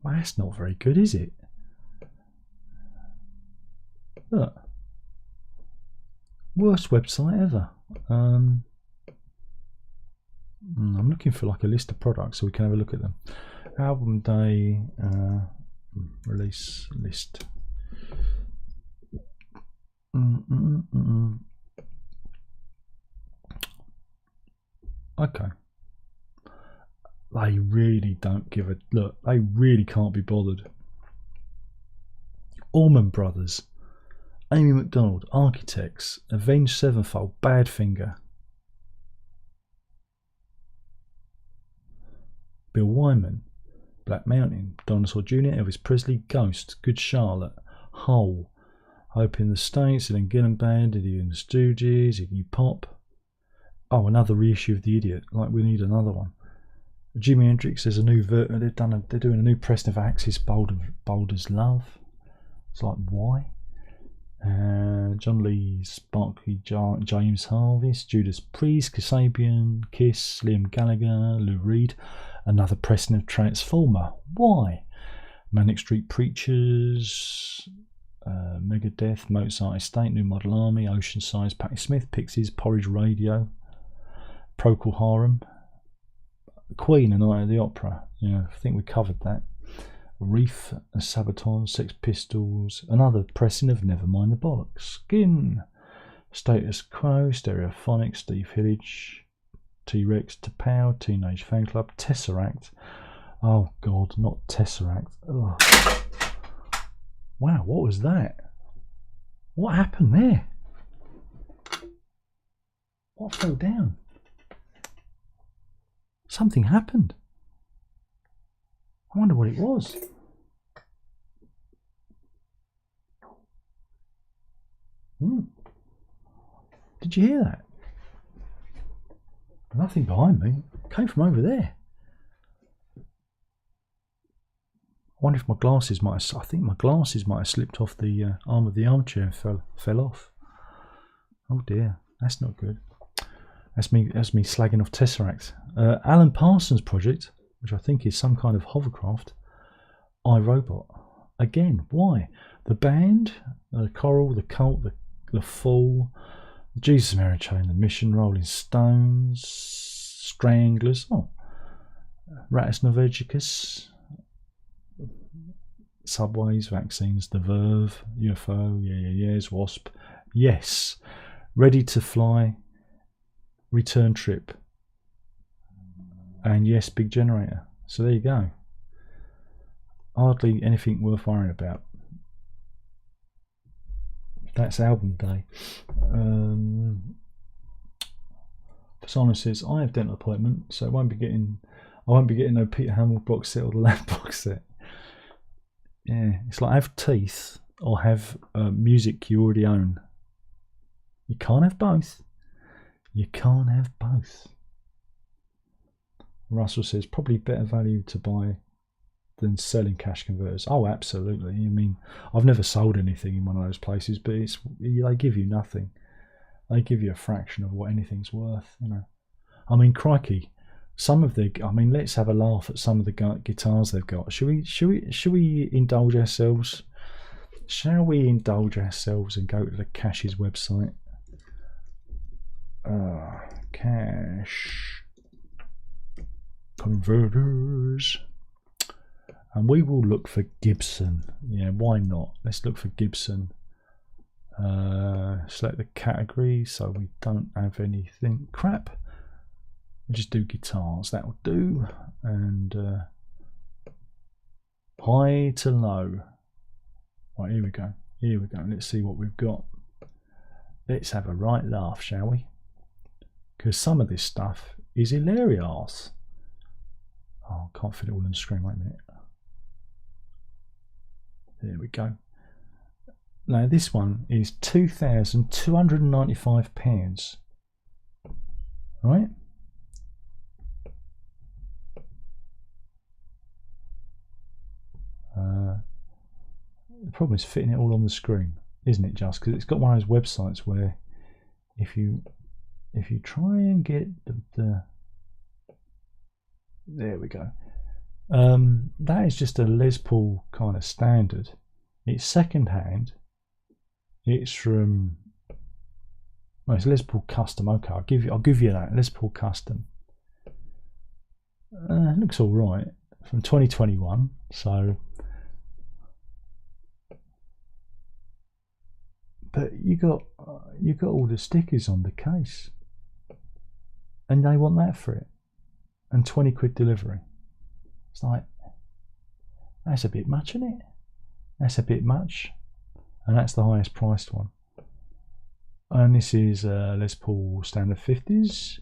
Well, that's not very good, is it? Look. Worst website ever. I'm looking for like a list of products so we can have a look at them. Album day, release list. Okay. They really don't give a look. They really can't be bothered. Allman Brothers, Amy MacDonald, Architects, Avenged Sevenfold, Badfinger, Bill Wyman, Black Mountain, Dinosaur Jr., Elvis Presley, Ghost, Good Charlotte, Hole, Hope in the States, Ellen Gillan Band, Idiot and the Stooges, Iggy Pop. Oh, another reissue of The Idiot. Like we need another one. Jimi Hendrix. There's a new they're doing a new pressing of Axis Boulder's Love. It's like why? John Lee, Sparky, James Harvest, Judas Priest, Kasabian, Kiss, Liam Gallagher, Lou Reed. Another pressing of Transformer. Why? Manic Street Preachers, Megadeth, Mozart Estate, New Model Army, Oceanside, Patti Smith, Pixies, Porridge Radio, Procol Harum, Queen, A Night at the Opera. Yeah, I think we covered that. Reef, Sabaton, Sex Pistols, another pressing of Nevermind the Bollocks, Skin, Status Quo, Stereophonics, Steve Hillage, T-Rex, T'Pow, Teenage Fan Club, Tesseract. Oh God, not Tesseract. Ugh. Wow, what was that? What happened there? What fell down? Something happened. I wonder what it was. Did you hear that? Nothing behind me. It came from over there. I wonder if my glasses might have, I think my glasses might have slipped off the arm of the armchair and fell off. Oh dear, that's not good. That's me slagging off Tesseract. Alan Parsons project, which I think is some kind of hovercraft. iRobot. Again, why? The band, the Coral, the Cult, the Fall, Jesus Mary Chain, the Mission, Rolling Stones, Stranglers, Rattus Norvegicus, Subways, Vaccines, The Verve, UFO, Yes, Wasp, Yes, Ready to Fly, Return Trip, and Yes, Big Generator. So there you go. Hardly anything worth worrying about. That's album day. Simon says I have dental appointment, so I won't be getting no Peter Hamill box set or the Lamb box set. Yeah, it's like have teeth or have music you already own. You can't have both. You can't have both. Russell says probably better value to buy than selling cash converters. Oh, absolutely. I mean, I've never sold anything in one of those places, but they give you nothing. They give you a fraction of what anything's worth. You know, I mean, crikey, some of the. I mean, let's have a laugh at some of the guitars they've got. Should we indulge ourselves? Shall we indulge ourselves and go to the Cash's website? Cash converters. And we will look for Gibson. Yeah, why not? Let's look for Gibson. Select the category so we don't have anything crap. We'll just do guitars. That will do. And high to low. Right, here we go. Here we go. Let's see what we've got. Let's have a right laugh, shall we? Because some of this stuff is hilarious. Oh, I can't fit it all on the screen. Wait a minute. There we go. Now this one is £2,295. Right? The problem is fitting it all on the screen, isn't it? Just because it's got one of those websites where if you try and get the There we go. That is just a Les Paul kind of standard. It's second hand. It's from, well, it's Les Paul Custom. Okay, I'll give you that. Les Paul Custom. It looks all right, from 2021. So, but you got all the stickers on the case, and they want that for it, and 20 quid delivery. It's like, that's a bit much, isn't it? That's a bit much. And that's the highest priced one. And this is Les Paul Standard 50s.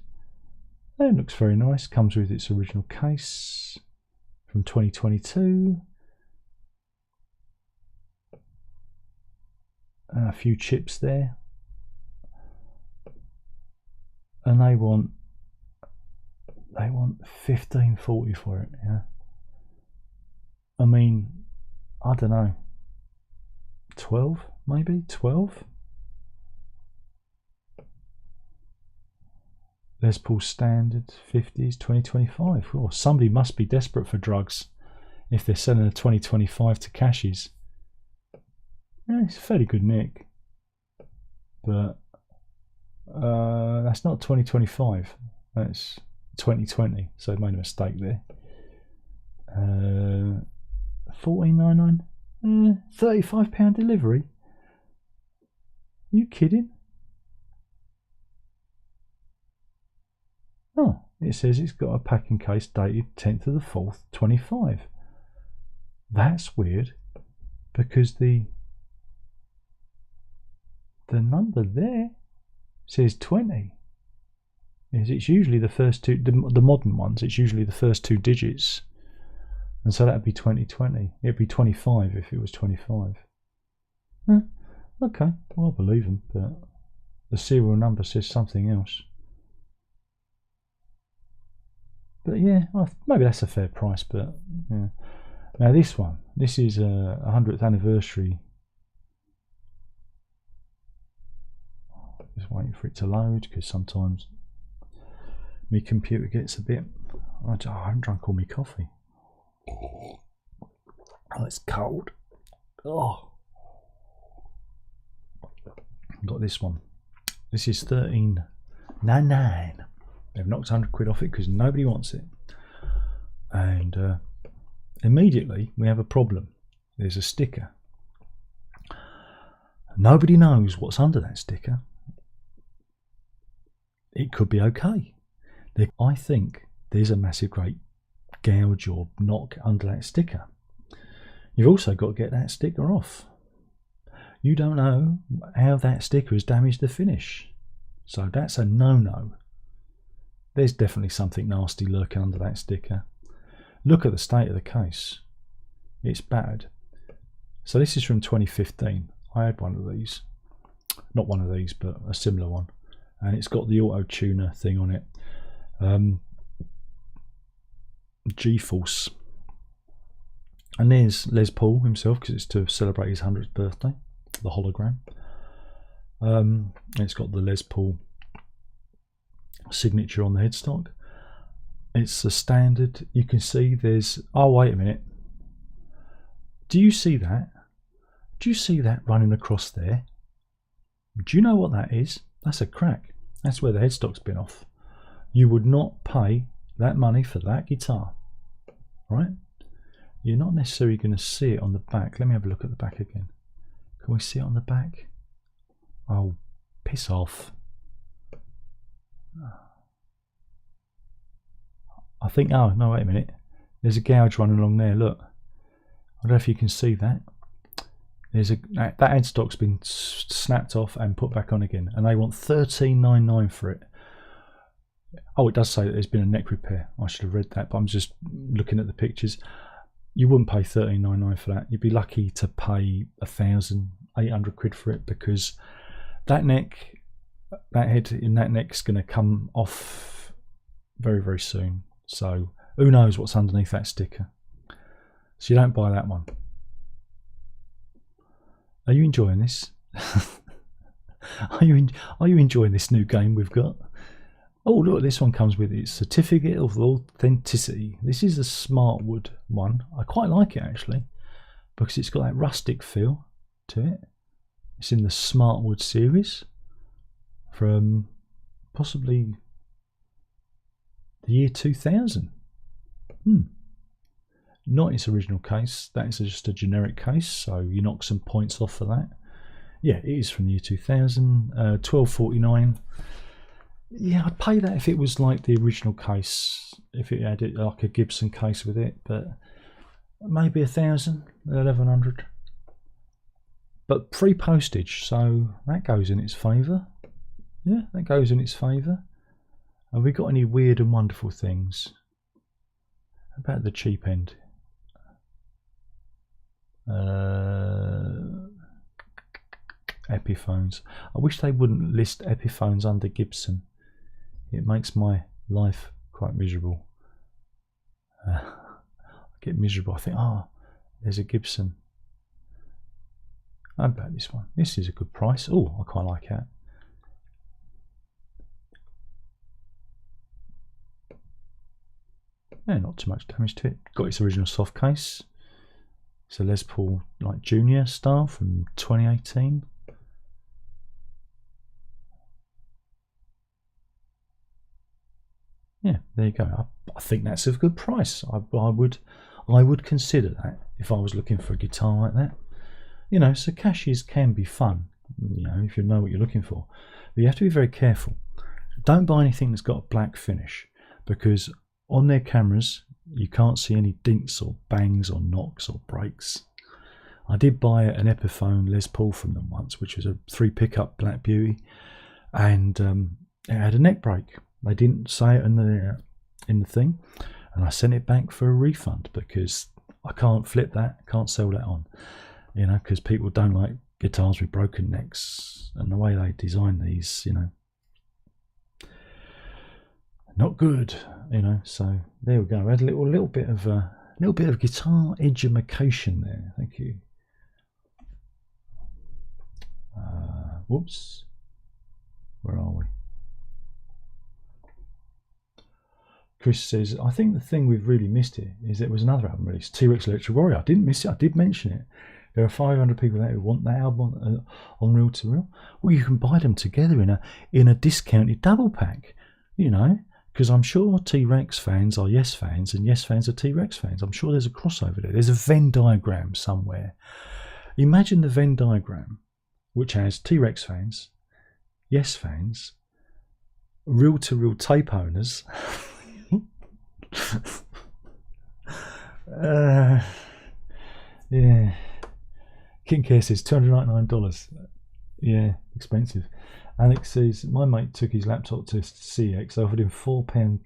It looks very nice. Comes with its original case from 2022. A few chips there. And they want $15.40 for it, yeah. I mean, I don't know, 12 maybe, 12. Les Paul Standard 50s 2025. Oh, somebody must be desperate for drugs if they're selling a 2025 to cashies. Yeah, it's a fairly good nick, but that's not 2025, that's 2020, so I made a mistake there. $14.99, £35 delivery. You kidding? Oh, it says it's got a packing case dated 10th of the 4th, 25. That's weird, because the number there says 20. It's usually the first two, the modern ones, it's usually the first two digits. And so that'd be 2020. It'd be 25 if it was 25. Okay, well, I believe them, but the serial number says something else. But yeah, maybe that's a fair price, but yeah. Now this one, this is a 100th anniversary. Just waiting for it to load, because sometimes my computer gets a bit, I haven't drunk all my coffee. Oh, it's cold. Oh, got this one. This is $13.99. They've knocked 100 quid off it because nobody wants it. And immediately we have a problem. There's a sticker. Nobody knows what's under that sticker. It could be okay. I think there's a massive great gouge or knock under that sticker. You've also got to get that sticker off. You don't know how that sticker has damaged the finish, so that's a no-no. There's definitely something nasty lurking under that sticker. Look at the state of the case. It's battered. So this is from 2015. I had one of these, not one of these, but a similar one, and it's got the auto tuner thing on it. G-Force, and there's Les Paul himself, because it's to celebrate his 100th birthday, the hologram. It's got the Les Paul signature on the headstock. It's a standard. You can see there's, oh wait a minute, do you see that? Do you see that running across there? Do you know what that is? That's a crack. That's where the headstock's been off. You would not pay that money for that guitar, right? You're not necessarily going to see it on the back. Let me have a look at the back again. Can we see it on the back? Oh, piss off. I think, oh no, wait a minute, there's a gouge running along there, look. I don't know if you can see that. There's that headstock's been snapped off and put back on again, and they want $13.99 for it. Oh, it does say that there's been a neck repair. I should have read that, but I'm just looking at the pictures. You wouldn't pay $13.99 for that. You'd be lucky to pay 1,800 quid for it, because that neck, that head in that neck's going to come off very, very soon. So who knows what's underneath that sticker. So you don't buy that one. Are you enjoying this? Are you enjoying this new game we've got? Oh, look, this one comes with its certificate of authenticity. This is a Smartwood one. I quite like it actually, because it's got that rustic feel to it. It's in the Smartwood series from possibly the year 2000. Not its original case. That is just a generic case, so you knock some points off for that. Yeah, it is from the year 2000. $12.49. Yeah, I'd pay that if it was like the original case, if it had like a Gibson case with it, but maybe 1,000, 1,100. But free postage, so that goes in its favour. Yeah, that goes in its favour. Have we got any weird and wonderful things? How about the cheap end? Epiphones. I wish they wouldn't list Epiphones under Gibson. It makes my life quite miserable. I get miserable. I think, there's a Gibson. How about this one? This is a good price. Oh, I quite like that. Yeah, not too much damage to it. Got its original soft case. It's a Les Paul like Junior style from 2018. Yeah, there you go. I think that's a good price. I would consider that if I was looking for a guitar like that. You know, so caches can be fun, you know, if you know what you're looking for. But you have to be very careful. Don't buy anything that's got a black finish, because on their cameras you can't see any dints or bangs or knocks or breaks. I did buy an Epiphone Les Paul from them once, which was a 3 pickup Black Beauty, and it had a neck break. They didn't say it in the thing, and I sent it back for a refund because I can't flip that, can't sell that on, you know, because people don't like guitars with broken necks, and the way they design these, you know, not good, you know. So there we go. I had a little bit of guitar education there. Thank you. Whoops, where are we? Chris says, I think the thing we've really missed here is there was another album released, T-Rex Electric Warrior. I didn't miss it. I did mention it. There are 500 people there who want that album on Reel to Reel. Well, you can buy them together in a discounted double pack, you know, because I'm sure T-Rex fans are Yes fans and Yes fans are T-Rex fans. I'm sure there's a crossover there. There's a Venn diagram somewhere. Imagine the Venn diagram, which has T-Rex fans, Yes fans, Reel to Reel tape owners. Yeah. Kincare says $299. Yeah, expensive. Alex says, my mate took his laptop to CX, offered him £4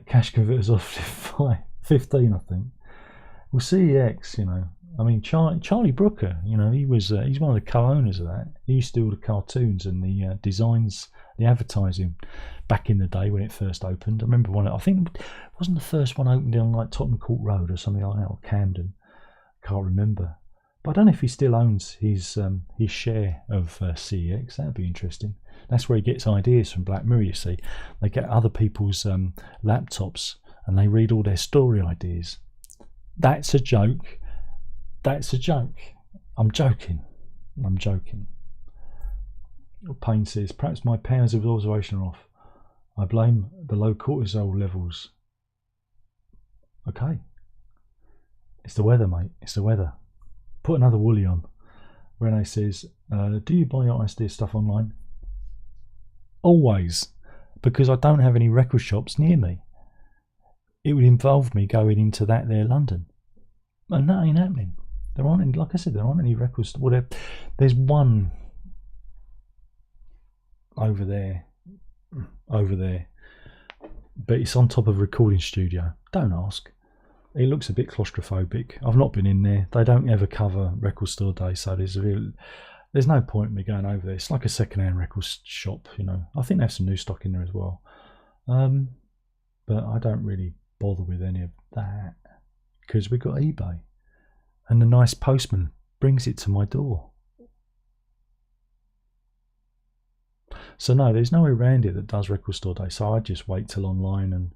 cash converters off 15, I think. Well, CEX, you know, I mean, Charlie Brooker, you know, he's one of the co-owners of that. He used to do all the cartoons and the designs, the advertising back in the day when it first opened. I remember I think it wasn't the first one opened on like Tottenham Court Road or something like that, or Camden. Can't remember. But I don't know if he still owns his share of CEX. That'd be interesting. That's where he gets ideas from. Black Mirror, you see. They get other people's laptops and they read all their story ideas. That's a joke. That's a joke. I'm joking. Payne says, perhaps my powers of observation are off. I blame the low cortisol levels. Okay. It's the weather, mate. It's the weather. Put another woolly on. Renee says, do you buy your ISD stuff online? Always. Because I don't have any record shops near me. It would involve me going into that there London. And that ain't happening. There aren't any, like I said, there aren't any records. Well, there's one over there, but it's on top of a recording studio. Don't ask. It looks a bit claustrophobic. I've not been in there. They don't ever cover record store day, so there's no point in me going over there. It's like a second-hand record shop, you know. I think they have some new stock in there as well, but I don't really bother with any of that because we've got eBay, and the nice postman brings it to my door. So no, there's nowhere around here that does record store day. So I just wait till online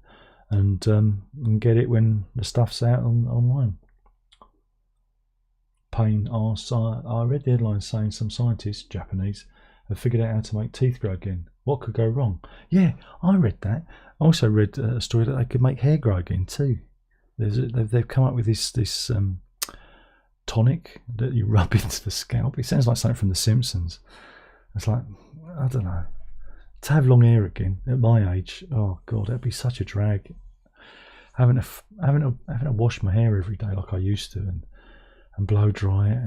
and get it when the stuff's out online. Pain arse. I read the headline saying some scientists, Japanese, have figured out how to make teeth grow again. What could go wrong? Yeah, I read that. I also read a story that they could make hair grow again too. They've come up with this tonic that you rub into the scalp. It sounds like something from The Simpsons. It's like, I don't know. To have long hair again at my age, oh god, that'd be such a drag. Having to wash my hair every day like I used to, and blow dry it,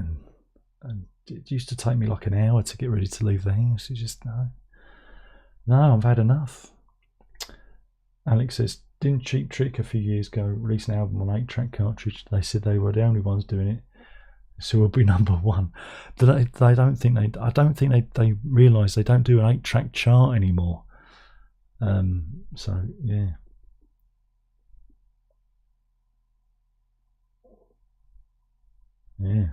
and it used to take me like an hour to get ready to leave the house. It's just no, I've had enough. Alex says, didn't Cheap Trick a few years ago release an album on 8-track cartridge? They said they were the only ones doing it, so we'll be #1. I don't think they realise they don't do an 8-track chart anymore. So yeah. Yeah.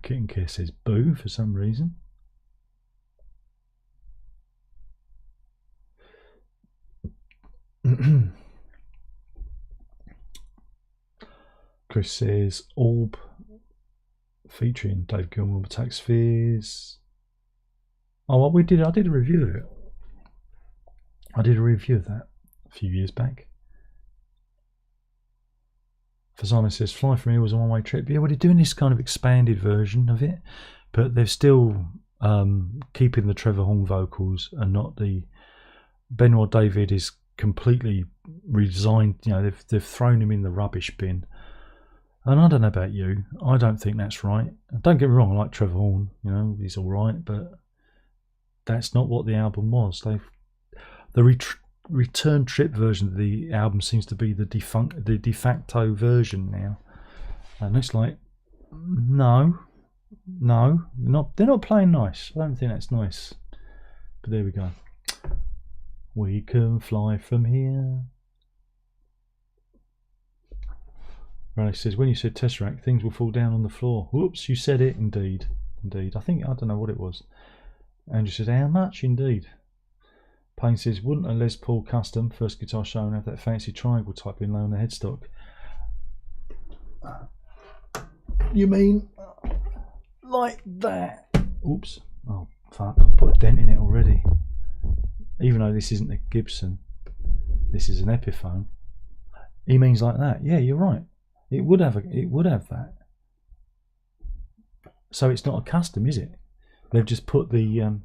Kitten Care says boo for some reason. Chris says Orb featuring Dave Gilmour Attacks Fears. Oh, well, I did a review of it. I did a review of that a few years back. Fazana says Fly From Here was a one-way trip. Yeah, well, they're doing this kind of expanded version of it, but they're still keeping the Trevor Horn vocals and not the Benoit David is completely resigned. You know, they've thrown him in the rubbish bin. And I don't know about you, I don't think that's right. Don't get me wrong, I like Trevor Horn, you know, he's all right, but that's not what the album was. The return trip version of the album seems to be the de facto version now, and it's like, no, they're not playing nice. I don't think that's nice. But there we go. We can fly from here. Riley says, when you said Tesseract, things will fall down on the floor. Whoops, you said it. Indeed. I don't know what it was. Andrew says, how much? Indeed. Payne says, wouldn't a Les Paul Custom first guitar shown have that fancy triangle type inlay on the headstock? You mean like that? Oops. Oh, fuck. I put a dent in it already. Even though this isn't a Gibson, this is an Epiphone. He means like that. Yeah, you're right. It would have that. So it's not a custom, is it? They've just put the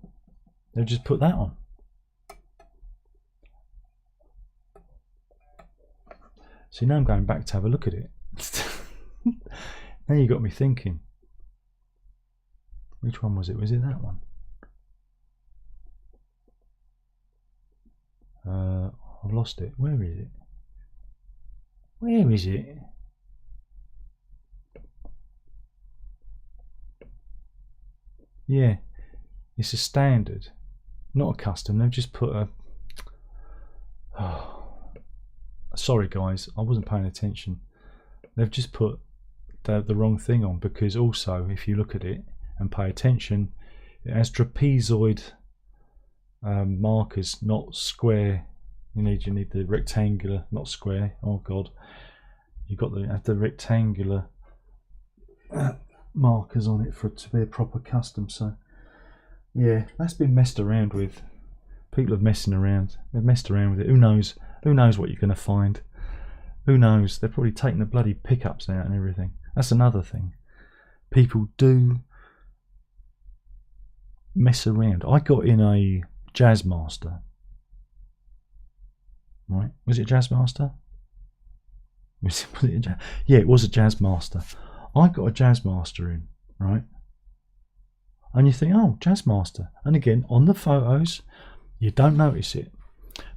that on. See, now I'm going back to have a look at it. Now you got me thinking. Which one was it? Was it that one? I've lost it. Where is it? Where is it? Yeah, it's a standard, not a custom. They've just put a... Oh, sorry guys, I wasn't paying attention. They've just put the wrong thing on, because also if you look at it and pay attention, it has trapezoid markers, not square. You need the rectangular, not square. Oh god, you got the rectangular markers on it for it to be a proper custom. So yeah, that's been messed around with. People have messing around. They've messed around with it. Who knows what you're going to find? Who knows? They're probably taking the bloody pickups out and everything. That's another thing. People do mess around. I got in a Jazzmaster. Right? Was it Jazzmaster? Yeah, it was a Jazzmaster. I got a Jazzmaster in, right? And you think, oh, Jazzmaster. And again, on the photos, you don't notice it.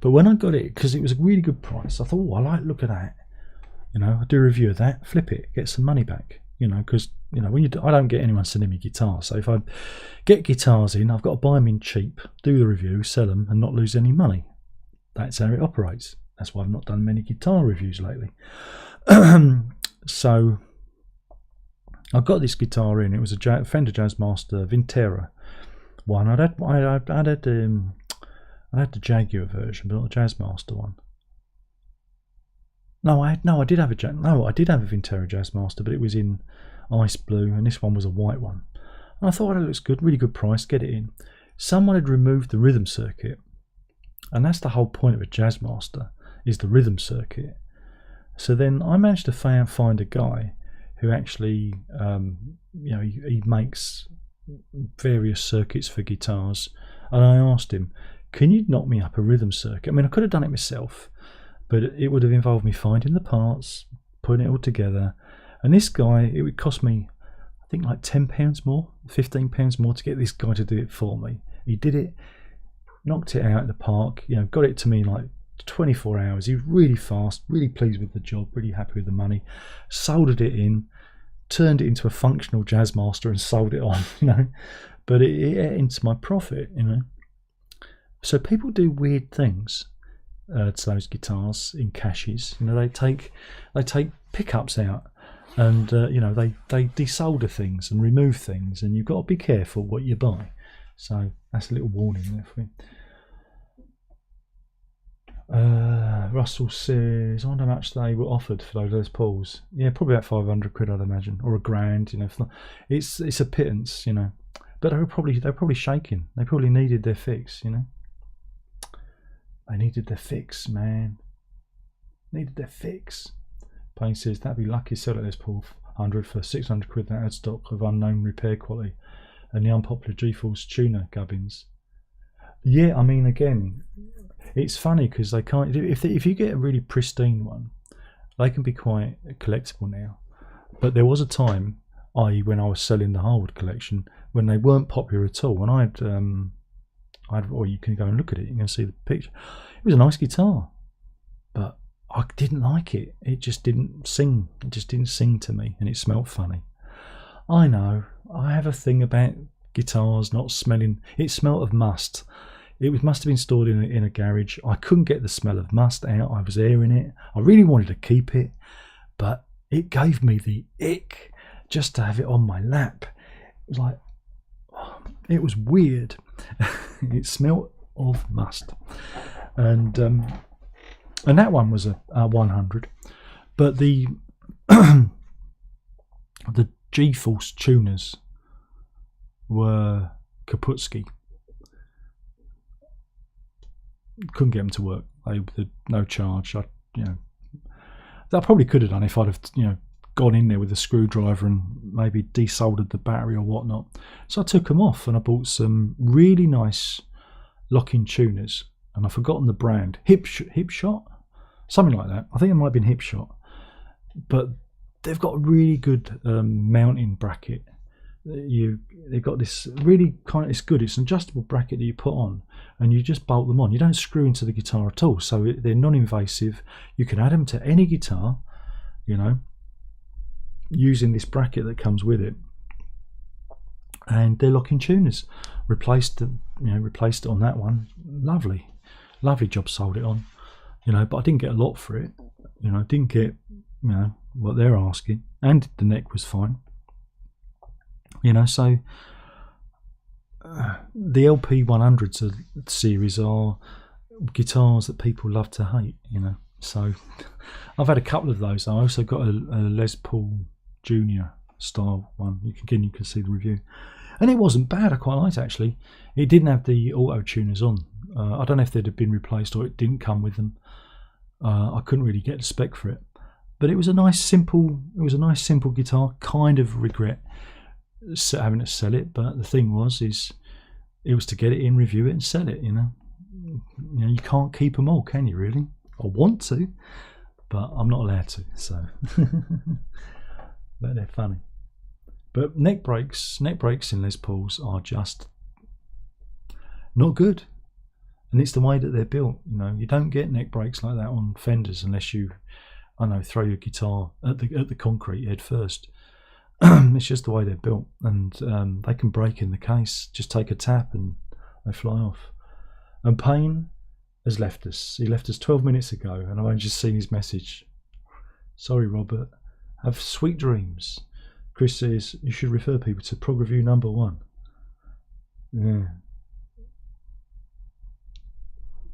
But when I got it, because it was a really good price, I thought, oh, I like, look at that. You know, I do a review of that, flip it, get some money back. You know, because, you know, I don't get anyone sending me guitars. So if I get guitars in, I've got to buy them in cheap, do the review, sell them, and not lose any money. That's how it operates. That's why I've not done many guitar reviews lately. So I got this guitar in. It was a Fender Jazzmaster Vintera one. I had the Jaguar version, but not the Jazzmaster one. I did have a Vintera Jazzmaster, but it was in ice blue, and this one was a white one. And I thought, it looks good, really good price, get it in. Someone had removed the rhythm circuit, and that's the whole point of a Jazzmaster, is the rhythm circuit. So then I managed to find a guy who actually, he makes various circuits for guitars, and I asked him, can you knock me up a rhythm circuit? I mean, I could have done it myself, but it would have involved me finding the parts, putting it all together. And this guy, it would cost me, I think, like £10 more, £15 more to get this guy to do it for me. He did it, knocked it out in the park, got it to me in like 24 hours. He was really fast, really pleased with the job, really happy with the money. Soldered it in, turned it into a functional Jazzmaster and sold it on, But it ate into my profit, So people do weird things to those guitars in caches. They take pickups out, and they desolder things and remove things, and you've got to be careful what you buy. So that's a little warning there for you. Russell says, I wonder how much they were offered for those Les Pauls. Yeah, probably about 500 quid, I'd imagine, or £1,000. It's a pittance, But they're probably shaking. They probably needed their fix, They needed their fix, man. Needed their fix. Payne says, that'd be lucky to sell at Les Paul 100 for 600 quid. That had stock of unknown repair quality and the unpopular G-Force tuner gubbins. Yeah, I mean, again, it's funny because they can't. If you get a really pristine one, they can be quite collectible now. But there was a time, i.e., when I was selling the Harwood collection, when they weren't popular at all. And or you can go and look at it. You can see the picture. It was a nice guitar, but I didn't like it. It just didn't sing. It just didn't sing to me, and it smelled funny. I know. I have a thing about guitars not smelling. It smelled of must. It must have been stored in a garage. I couldn't get the smell of must out. I was airing it. I really wanted to keep it, but it gave me the ick just to have it on my lap. It was like, it was weird. It smelled of must, and that one was a 100, but the the G-Force tuners were Kaputski. Couldn't get them to work. They were no charge. I probably could have done if I'd have gone in there with a screwdriver and maybe desoldered the battery or whatnot. So I took them off and I bought some really nice lock-in tuners, and I've forgotten the brand. Hipshot, something like that. I think it might have been Hipshot, but they've got a really good mounting bracket. They've got this really it's good. It's an adjustable bracket that you put on, and you just bolt them on. You don't screw into the guitar at all, so they're non-invasive. You can add them to any guitar, using this bracket that comes with it, and they're lock-in tuners. Replaced it on that one. Lovely job. Sold it on, but I didn't get a lot for it. Didn't get what they're asking, and the neck was fine. So the LP 100s series are guitars that people love to hate. So I've had a couple of those. I also got a Les Paul Junior style one. You can see the review, and it wasn't bad. I quite liked it, actually. It didn't have the auto tuners on. I don't know if they'd have been replaced or it didn't come with them. I couldn't really get the spec for it, but it was a nice simple guitar. Kind of regret having to sell it, but the thing was it was to get it in, review it, and sell it. You can't keep them all, can you? Really? I want to, but I'm not allowed to. So, but they're funny. But neck brakes in Les Pauls are just not good, and it's the way that they're built. You don't get neck brakes like that on Fenders unless you, throw your guitar at the concrete head first. It's just the way they're built, and they can break in the case. Just take a tap and they fly off. And Payne has left us. He left us 12 minutes ago, and I've only just seen his message. Sorry, Robert. Have sweet dreams. Chris says you should refer people to Prog Review #1. Yeah.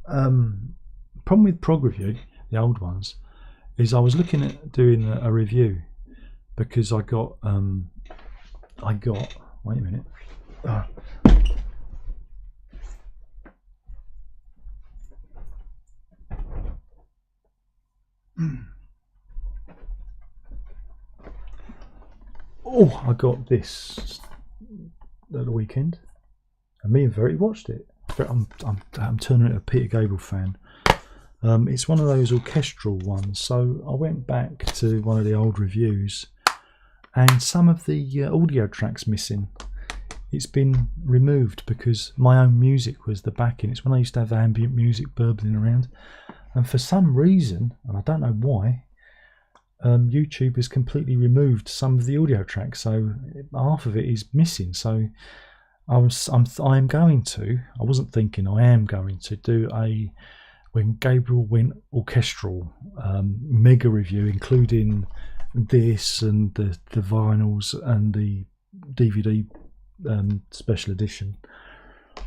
Problem with Prog Review, the old ones, is I was looking at doing a review because I got wait a minute. Oh, I got this at the weekend, and me and Verity watched it. I'm turning into a Peter Gabriel fan. It's one of those orchestral ones, so I went back to one of the old reviews, and some of the audio tracks missing. It's been removed because my own music was the backing. It's when I used to have ambient music burbling around, and for some reason, and I don't know why, YouTube has completely removed some of the audio tracks, so half of it is missing. So I am going to. I wasn't thinking. I am going to do a When Gabriel Went orchestral mega review, including this and the vinyls and the DVD special edition.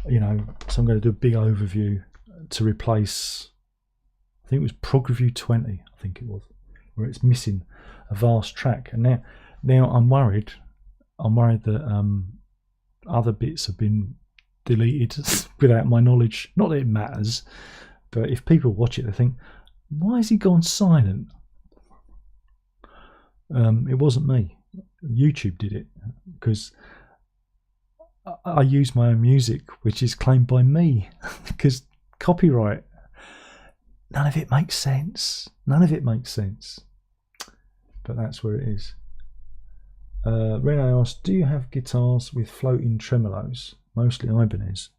You know, so I'm going to do a big overview to replace. I think it was Prog Review 20. I think it was, where it's missing a vast track. And now I'm worried. I'm worried that other bits have been deleted without my knowledge. Not that it matters, but if people watch it, they think, "Why has he gone silent?" It wasn't me. YouTube did it because I use my own music, which is claimed by me, because copyright. None of it makes sense. None of it makes sense. But that's where it is. Rene asked, do you have guitars with floating tremolos? Mostly Ibanez.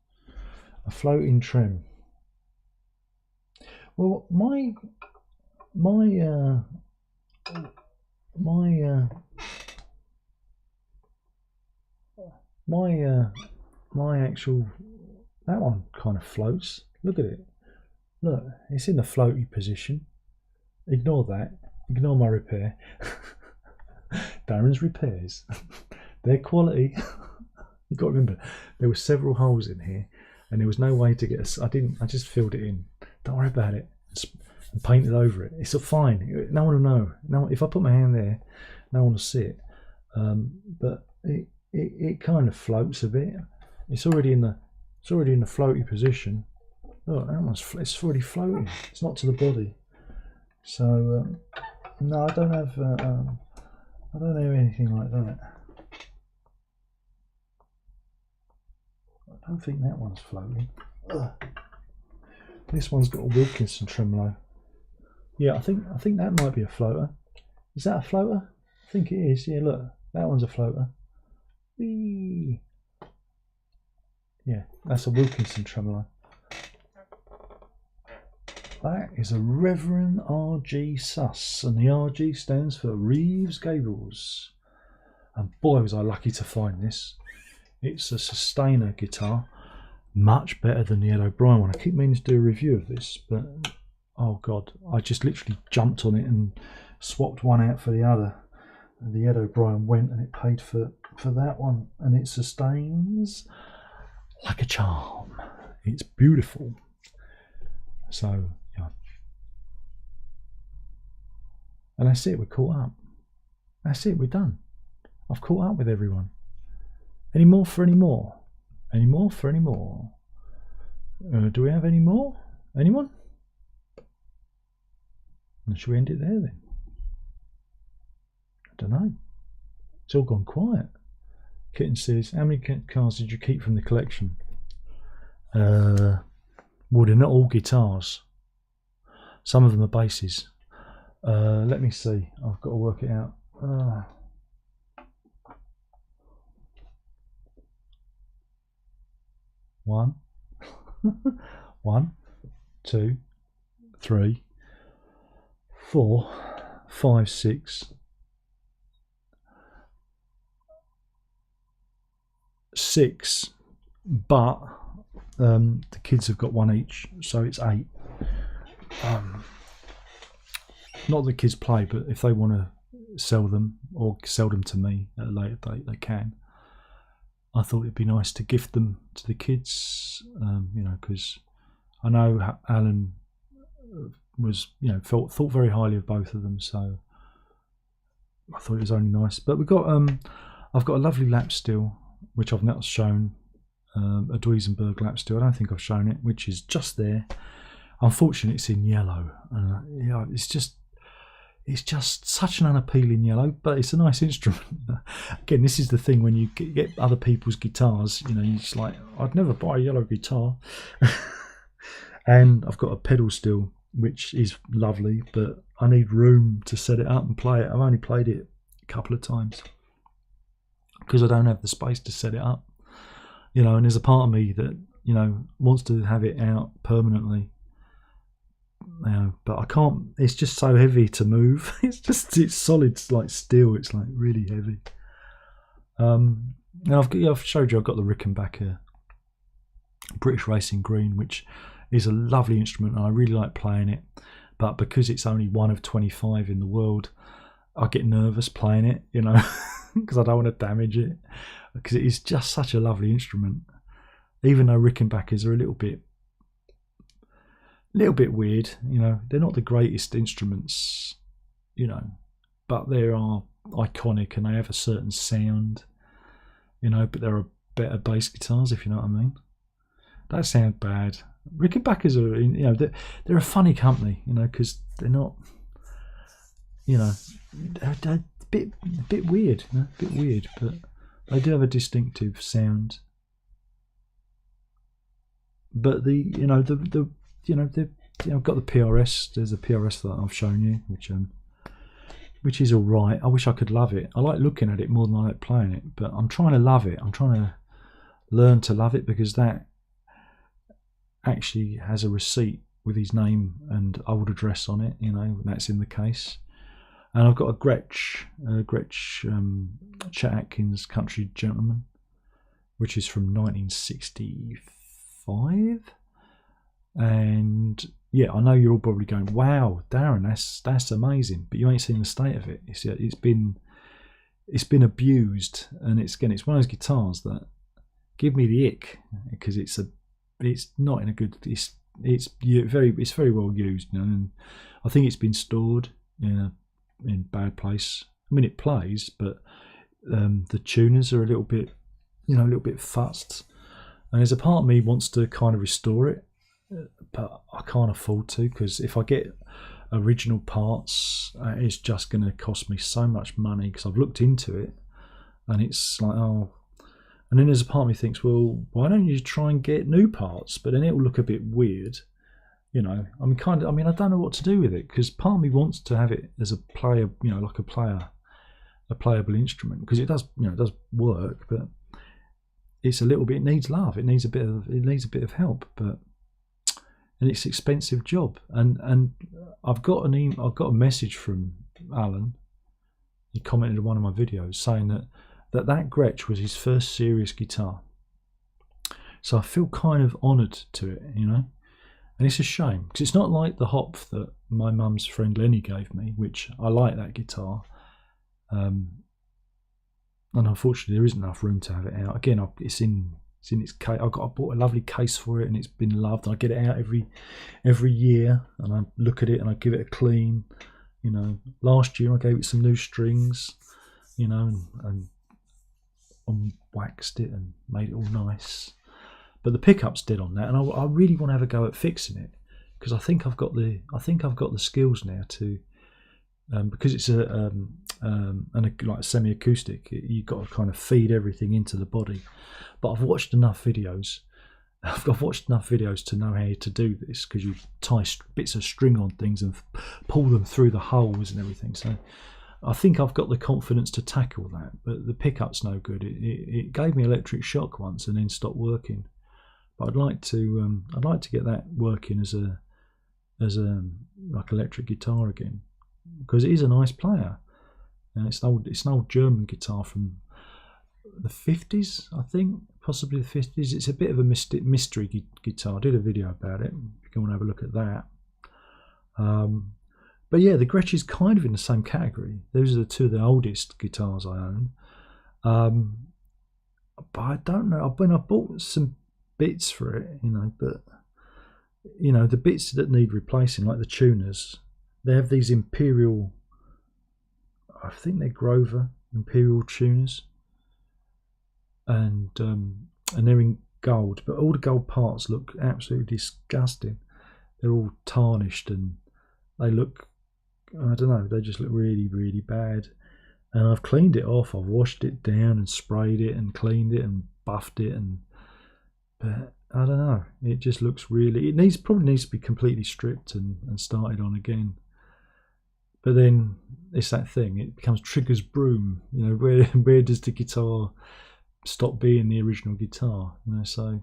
A floating trem. Well, my actual, that one kind of floats. Look at it. Look, it's in the floaty position. Ignore that. Ignore my repair. Darren's repairs. Their quality. You've got to remember, there were several holes in here, and there was no way to get. I just filled it in. Don't worry about it. And painted over it. It's fine. No one will know. No, if I put my hand there, no one will see it. But it kind of floats a bit. It's already in the floaty position. Look, it's already floating. It's not to the body. So no, I don't have anything like that. I don't think that one's floating. Ugh. This one's got a Wilkinson tremolo. Yeah, I think that might be a floater. Is that a floater? I think it is. Yeah, look, that one's a floater. Whee! Yeah, that's a Wilkinson tremolo. That is a Reverend RG Sus, and the RG stands for Reeves Gables. And boy, was I lucky to find this. It's a Sustainer guitar, much better than the Ed O'Brien one. I keep meaning to do a review of this, but oh god, I just literally jumped on it and swapped one out for the other. And the Ed O'Brien went, and it paid for that one, and it sustains like a charm. It's beautiful. So yeah, and that's it. We're caught up. That's it. We're done. I've caught up with everyone. Any more for any more? Any more for any more? Do we have any more? Anyone? Should we end it there then? I don't know. It's all gone quiet. Kitten says, how many cars did you keep from the collection? Well, they're not all guitars. Some of them are basses. Let me see. I've got to work it out. One, 1, 2, 3, 4, 5, 6, 6, but the kids have got one each, so it's 8. Not that kids play, but if they want to sell them or sell them to me at a later date, they can. I thought it'd be nice to gift them to the kids, you know, because I know Alan was, you know, thought very highly of both of them, so I thought it was only nice. But we've got I've got a lovely lap steel which I've not shown, a Duesenberg lap steel. I don't think I've shown it, which is just there. Unfortunately, it's in yellow. You know, it's just such an unappealing yellow, but it's a nice instrument. Again, this is the thing when you get other people's guitars, you know, you're just like, I'd never buy a yellow guitar. And I've got a pedal steel, which is lovely, but I need room to set it up and play it. I've only played it a couple of times because I don't have the space to set it up, you know, and there's a part of me that, you know, wants to have it out permanently. You know, but I can't. It's just so heavy to move. It's solid like steel. It's like really heavy. And I've showed you. I've got the Rickenbacker British Racing Green, which is a lovely instrument, and I really like playing it. But because it's only one of 25 in the world, I get nervous playing it, you know, because I don't want to damage it. Because it is just such a lovely instrument. Even though Rickenbackers are a little bit weird, you know, they're not the greatest instruments, you know, but they are iconic and they have a certain sound, you know, but there are better bass guitars, if you know what I mean. That sounds bad. Rickenbackers are, you know, they're a funny company, you know, because they're not, you know, they're a bit weird, you know, a bit weird, but they do have a distinctive sound. But I've got the PRS. There's a PRS that I've shown you, which is all right. I wish I could love it. I like looking at it more than I like playing it, but I'm trying to love it. I'm trying to learn to love it, because that actually has a receipt with his name and old address on it, you know, that's in the case. And I've got a Gretsch Chet Atkins Country Gentleman, which is from 1965. And yeah, I know you're all probably going, wow, Darren, that's amazing, but you ain't seen the state of it. It's been abused, and it's one of those guitars that give me the ick, because it's not in a good, it's very well used, you know, and I think it's been stored in bad place. I mean, it plays, but the tuners are a little bit fussed, and there's a part of me wants to kind of restore it, but I can't afford to, because if I get original parts, it's just going to cost me so much money, because I've looked into it and it's like, oh. And then there's a part of me thinks, well, why don't you try and get new parts? But then it will look a bit weird, you know. I mean, I don't know what to do with it, because part of me wants to have it as a player, you know, like a playable instrument, because it does, you know, it does work, but it's a little bit, it needs love. It needs a bit of help, and it's an expensive job. And I've got a message from Alan. He commented on one of my videos saying that Gretsch was his first serious guitar. So I feel kind of honoured to it, you know. And it's a shame, because it's not like the Hopf that my mum's friend Lenny gave me, which I like that guitar. And unfortunately there isn't enough room to have it out. Again, it's in its case. I bought a lovely case for it, and it's been loved. I get it out every year, and I look at it and I give it a clean. You know, last year I gave it some new strings, you know, and waxed it and made it all nice. But the pickup's dead on that, and I really want to have a go at fixing it, because I think I've got the skills now to, because it's like semi-acoustic. You've got to kind of feed everything into the body. But I've watched enough videos. I've watched enough videos to know how to do this, because you tie bits of string on things and pull them through the holes and everything. So I think I've got the confidence to tackle that. But the pickup's no good. It gave me electric shock once and then stopped working. But I'd like to get that working as a like electric guitar again, because it is a nice player. And it's an old German guitar from the 50s, I think, possibly the 50s. It's a bit of a mystery guitar. I did a video about it, if you want to have a look at that. But yeah, the Gretsch is kind of in the same category. Those are the two of the oldest guitars I own. But I don't know. I bought some bits for it, but the bits that need replacing, like the tuners, they have these Imperial, I think they're Grover Imperial tuners, and they're in gold, but all the gold parts look absolutely disgusting. They're all tarnished and they look, I don't know, they just look really, really bad. And I've cleaned it off. I've washed it down and sprayed it and cleaned it and buffed it, but I don't know. It just looks really. Probably needs to be completely stripped and started on again. But then it's that thing. It becomes Trigger's broom. Where does the guitar stop being the original guitar? So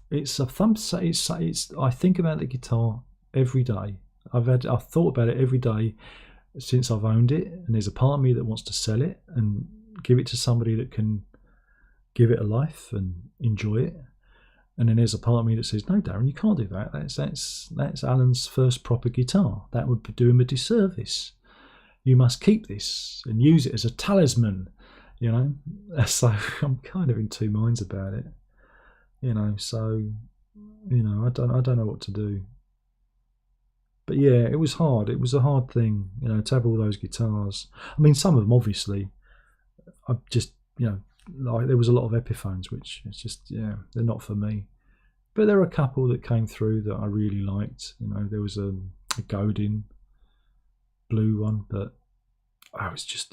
it's a thumb. It's. I think about the guitar every day. I've thought about it every day since I've owned it, and there's a part of me that wants to sell it and give it to somebody that can give it a life and enjoy it, and then there's a part of me that says, no, Darren, you can't do that. That's Alan's first proper guitar. That would do him a disservice. You must keep this and use it as a talisman. So I'm kind of in two minds about it. So I don't know what to do. But yeah, it was hard. It was a hard thing, to have all those guitars. I mean, some of them, obviously, I just, like there was a lot of Epiphones, which it's just, they're not for me. But there are a couple that came through that I really liked. There was a Godin blue one, but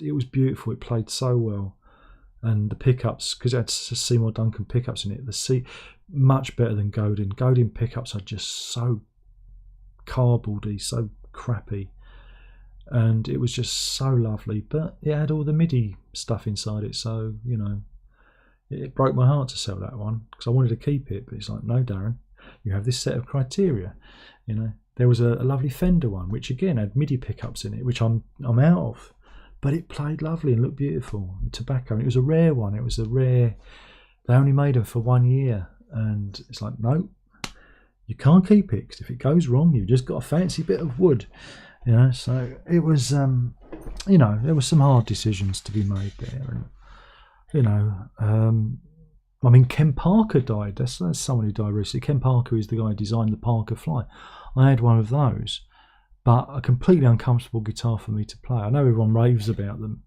it was beautiful. It played so well. And the pickups, because it had Seymour Duncan pickups in it, much better than Godin. Godin pickups are just so cardboardy, so crappy, and it was just so lovely, but it had all the MIDI stuff inside it, so it broke my heart to sell that one because I wanted to keep it, but it's like, no, Darren, you have this set of criteria. There was a lovely Fender one which again had MIDI pickups in it, which I'm out of, but it played lovely and looked beautiful. And Tobacco, and it was a rare one. They only made them for 1 year, and it's like, no, you can't keep it, because if it goes wrong, you've just got a fancy bit of wood. So it was, there were some hard decisions to be made there. And, I mean, Ken Parker died. That's someone who died recently. Ken Parker is the guy who designed the Parker Fly. I had one of those, but a completely uncomfortable guitar for me to play. I know everyone raves about them,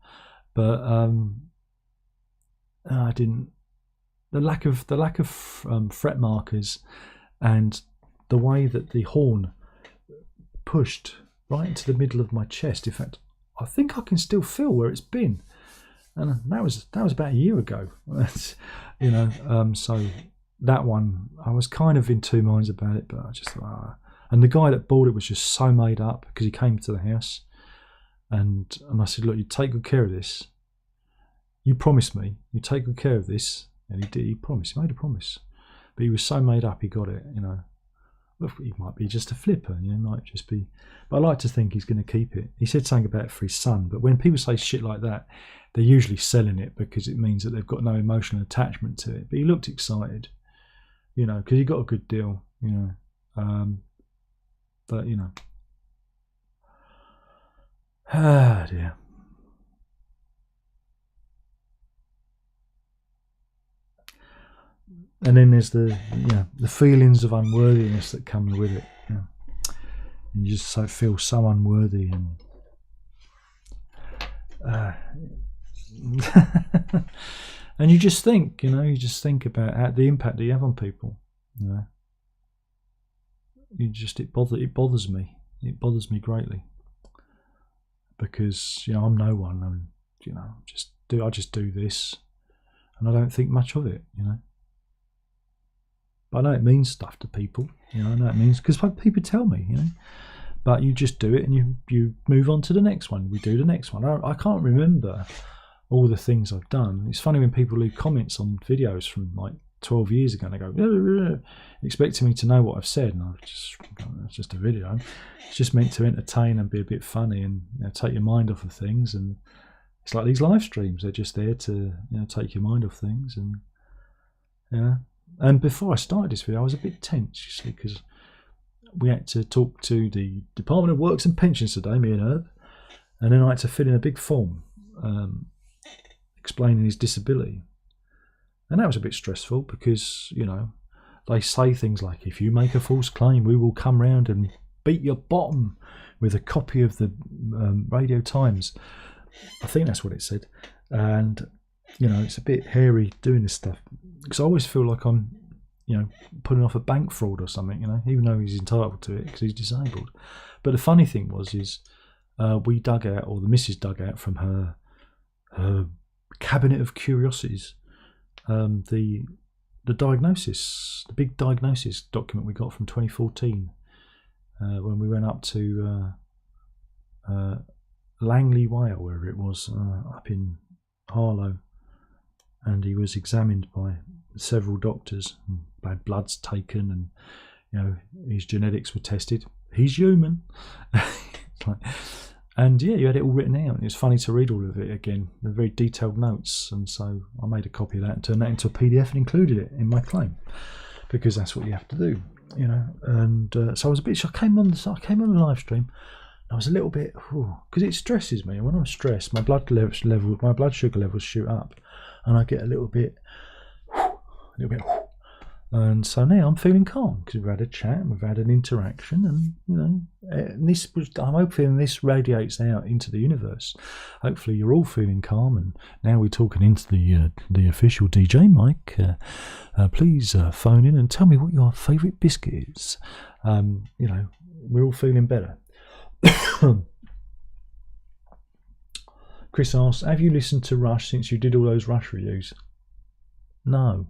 but I didn't. The lack of fret markers and the way that the horn pushed right into the middle of my chest. In fact, I think I can still feel where it's been, and that was about a year ago. So that one, I was kind of in two minds about it, but I just thought, and the guy that bought it was just so made up, because he came to the house, and I said, look, you take good care of this. You promised me you take good care of this, and he did. He promised. He made a promise, but he was so made up. He got it. He might be just a flipper, he might just be, but I like to think he's going to keep it. He said something about it for his son, but when people say shit like that, they're usually selling it because it means that they've got no emotional attachment to it. But he looked excited, because he got a good deal, but ah dear. And then there's the feelings of unworthiness that come with it. And you just feel so unworthy, and and you just think, about the impact that you have on people. It bothers me. It bothers me greatly, because I'm no one, and I just do this, and I don't think much of it. But I know it means stuff to people. I know it means, because people tell me, But you just do it, and you move on to the next one. We do the next one. I can't remember all the things I've done. It's funny when people leave comments on videos from like 12 years ago, and they go, expecting me to know what I've said, and it's just a video. It's just meant to entertain and be a bit funny, and take your mind off of things. And it's like these live streams; they're just there to take your mind off things, and And before I started this video, I was a bit tense, you see, because we had to talk to the Department of Works and Pensions today, me and Herb, and then I had to fill in a big form explaining his disability. And that was a bit stressful because, you know, they say things like, if you make a false claim, we will come round and beat your bottom with a copy of the Radio Times. I think that's what it said. And, you know, it's a bit hairy doing this stuff because I always feel like I'm, you know, putting off a bank fraud or something, you know, even though he's entitled to it because he's disabled. But the funny thing is we dug out, or the missus dug out from her cabinet of curiosities, the diagnosis, the big diagnosis document we got from 2014 when we went up to Langley Way, or wherever it was, up in Harlow, and he was examined by several doctors, and had bloods taken, and, you know, his genetics were tested. He's human. And yeah, you had it all written out. It was funny to read all of it again, the very detailed notes. And so I made a copy of that and turned that into a PDF and included it in my claim, because that's what you have to do, you know. And so I was a bit. I came on the live stream. I was a little bit, because it stresses me. When I'm stressed, my blood sugar levels shoot up, and I get a little bit. And so now I'm feeling calm because we've had a chat and we've had an interaction, and, you know, I'm hoping this radiates out into the universe. Hopefully you're all feeling calm, and now we're talking into the official DJ mic. Please phone in and tell me what your favourite biscuit is. You know, we're all feeling better. Chris asks, have you listened to Rush since you did all those Rush reviews? No.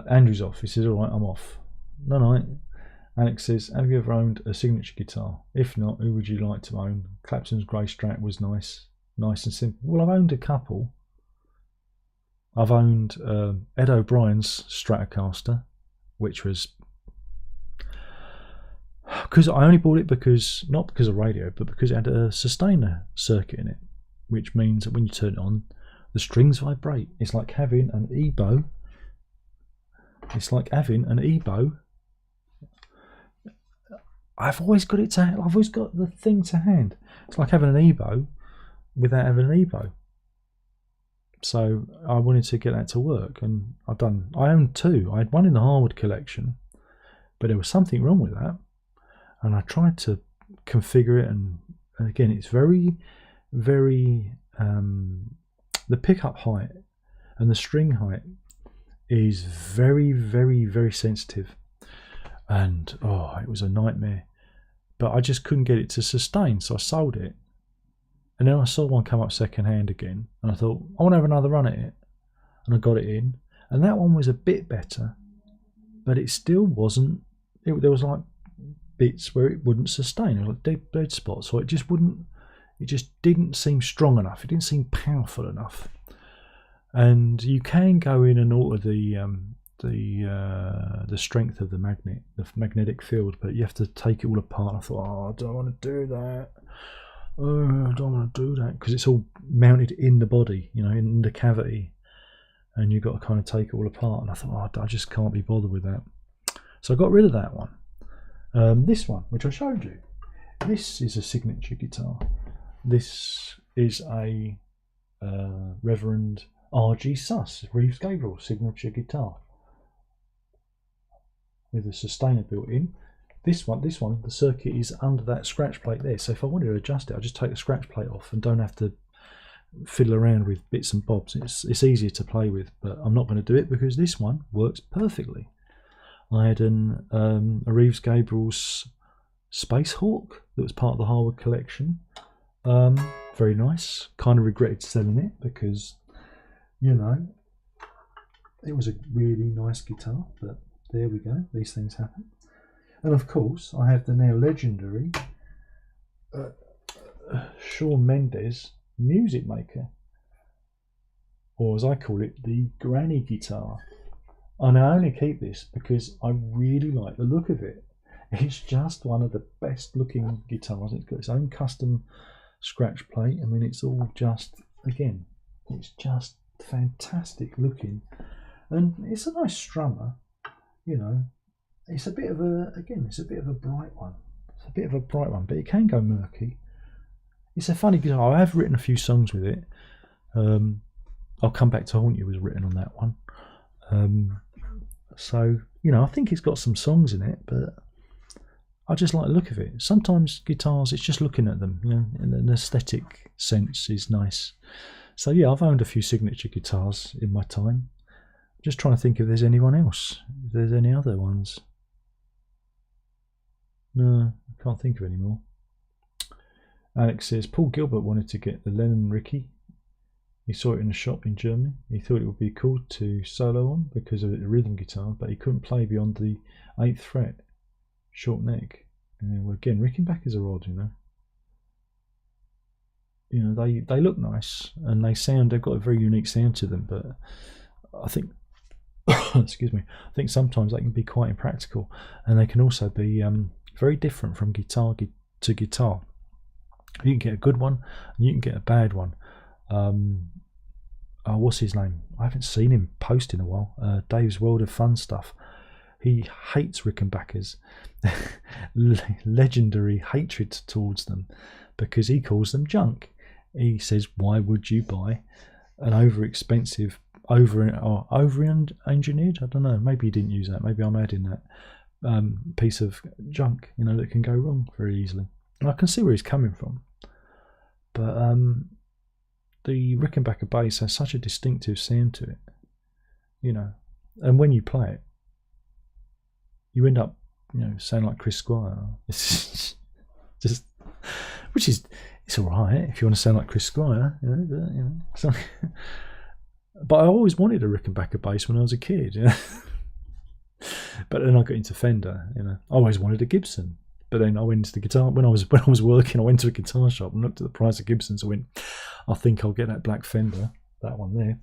Andrew's off. He says, all right, I'm off. No. Alex says, have you ever owned a signature guitar? If not, who would you like to own? Clapton's Grey Strat was nice and simple. Well, I've owned a couple. I've owned Ed O'Brien's Stratocaster, which was, because I only bought it not because of radio, but because it had a sustainer circuit in it, which means that when you turn it on, the strings vibrate. It's like having an EBow. It's like having an EBow. I've always got the thing to hand. It's like having an EBow without having an EBow. So I wanted to get that to work, and I owned two. I had one in the Harwood collection, but there was something wrong with that, and I tried to configure it, and again, it's very, very the pickup height and the string height is very, very, very sensitive, and it was a nightmare. But I just couldn't get it to sustain, so I sold it. And then I saw one come up second hand again, and I thought, I want to have another run at it, and I got it in, and that one was a bit better, but it still wasn't. There was like bits where it wouldn't sustain. It was like dead spots, so it just didn't seem strong enough. It didn't seem powerful enough. And you can go in and alter the strength of the magnetic field, but you have to take it all apart. I thought, I don't want to do that. I don't want to do that, because it's all mounted in the body, you know, in the cavity, and you've got to kind of take it all apart. And I thought, I just can't be bothered with that. So I got rid of that one. This one, which I showed you, this is a signature guitar. This is a Reverend R.G. Suss, Reeves Gabriel signature guitar with a sustainer built in. This one, the circuit is under that scratch plate there. So if I wanted to adjust it, I just take the scratch plate off and don't have to fiddle around with bits and bobs. It's easier to play with, but I'm not going to do it because this one works perfectly. I had a Reeves Gabriel's Space Hawk that was part of the Harwood collection. Very nice. Kind of regretted selling it because, you know, it was a really nice guitar, but there we go. These things happen. And of course, I have the now legendary Shawn Mendes Music Maker, or as I call it, the granny guitar. And I only keep this because I really like the look of it. It's just one of the best looking guitars. It's got its own custom scratch plate. I mean, it's all just, again, it's just fantastic looking. And it's a nice strummer, you know. it's a bit of a, again, it's a bit of a bright one. It's a bit of a bright one, but it can go murky. It's a funny guitar. I have written a few songs with it. I'll Come Back to Haunt You was written on that one. So, you know, I think it's got some songs in it, but I just like the look of it. Sometimes guitars, it's just looking at them, you know, in an aesthetic sense is nice. So yeah, I've owned a few signature guitars in my time. Just trying to think if there's anyone else, if there's any other ones. No, I can't think of any more. Alex says, Paul Gilbert wanted to get the Lennon Ricky. He saw it in a shop in Germany. He thought it would be cool to solo on because of the rhythm guitar, but he couldn't play beyond the 8th fret. Short neck. Well, again, Rickenbackers are odd, you know. You know, they look nice and they've got a very unique sound to them, but I think excuse me, I think sometimes they can be quite impractical, and they can also be very different from guitar to guitar. You can get a good one and you can get a bad one. What's his name? I haven't seen him post in a while. Dave's World of Fun Stuff. He hates Rickenbackers. Legendary hatred towards them because he calls them junk. He says, why would you buy an over-expensive, over-engineered, I don't know, maybe he didn't use that, maybe I'm adding that, piece of junk, you know, that can go wrong very easily. And I can see where he's coming from. But the Rickenbacker bass has such a distinctive sound to it, you know, and when you play it, you end up, you know, sounding like Chris Squire. It's just, which is, it's all right if you want to sound like Chris Squire, you know. But you know, so, but I always wanted a Rickenbacker bass when I was a kid, you know. But then I got into Fender, you know. I always wanted a Gibson, but then I went into the guitar when I was working. I went to a guitar shop and looked at the price of Gibsons. I went, I think I'll get that black Fender, that one there,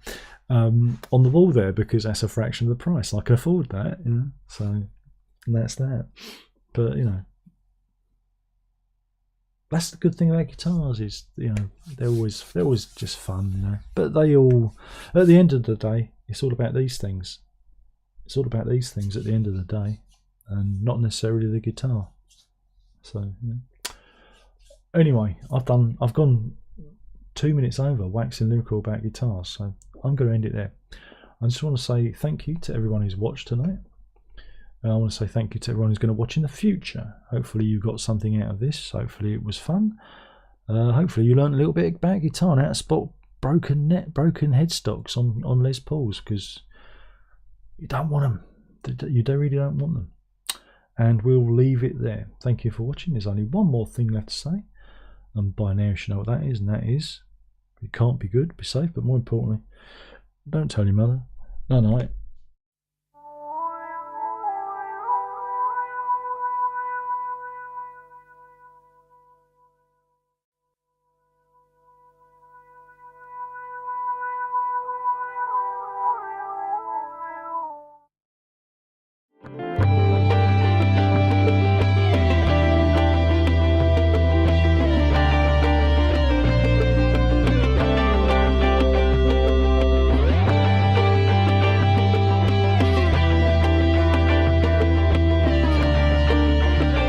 on the wall there because that's a fraction of the price. I can afford that, you know. So, and that's that. But you know, that's the good thing about guitars is, you know, they're always just fun, you know. But they all, at the end of the day, it's all about these things. It's all about these things at the end of the day, and not necessarily the guitar. So, you know. Anyway, I've gone 2 minutes over waxing lyrical about guitars, so I'm going to end it there. I just want to say thank you to everyone who's watched tonight. And I want to say thank you to everyone who's going to watch in the future. Hopefully you got something out of this. Hopefully it was fun. Hopefully you learned a little bit about guitar and how to spot broken headstocks on Les Pauls, because you don't want them. You really don't want them. And we'll leave it there. Thank you for watching. There's only one more thing left to say. And by now you should know what that is. And that is, it can't be good, be safe, but more importantly, don't tell your mother. No night.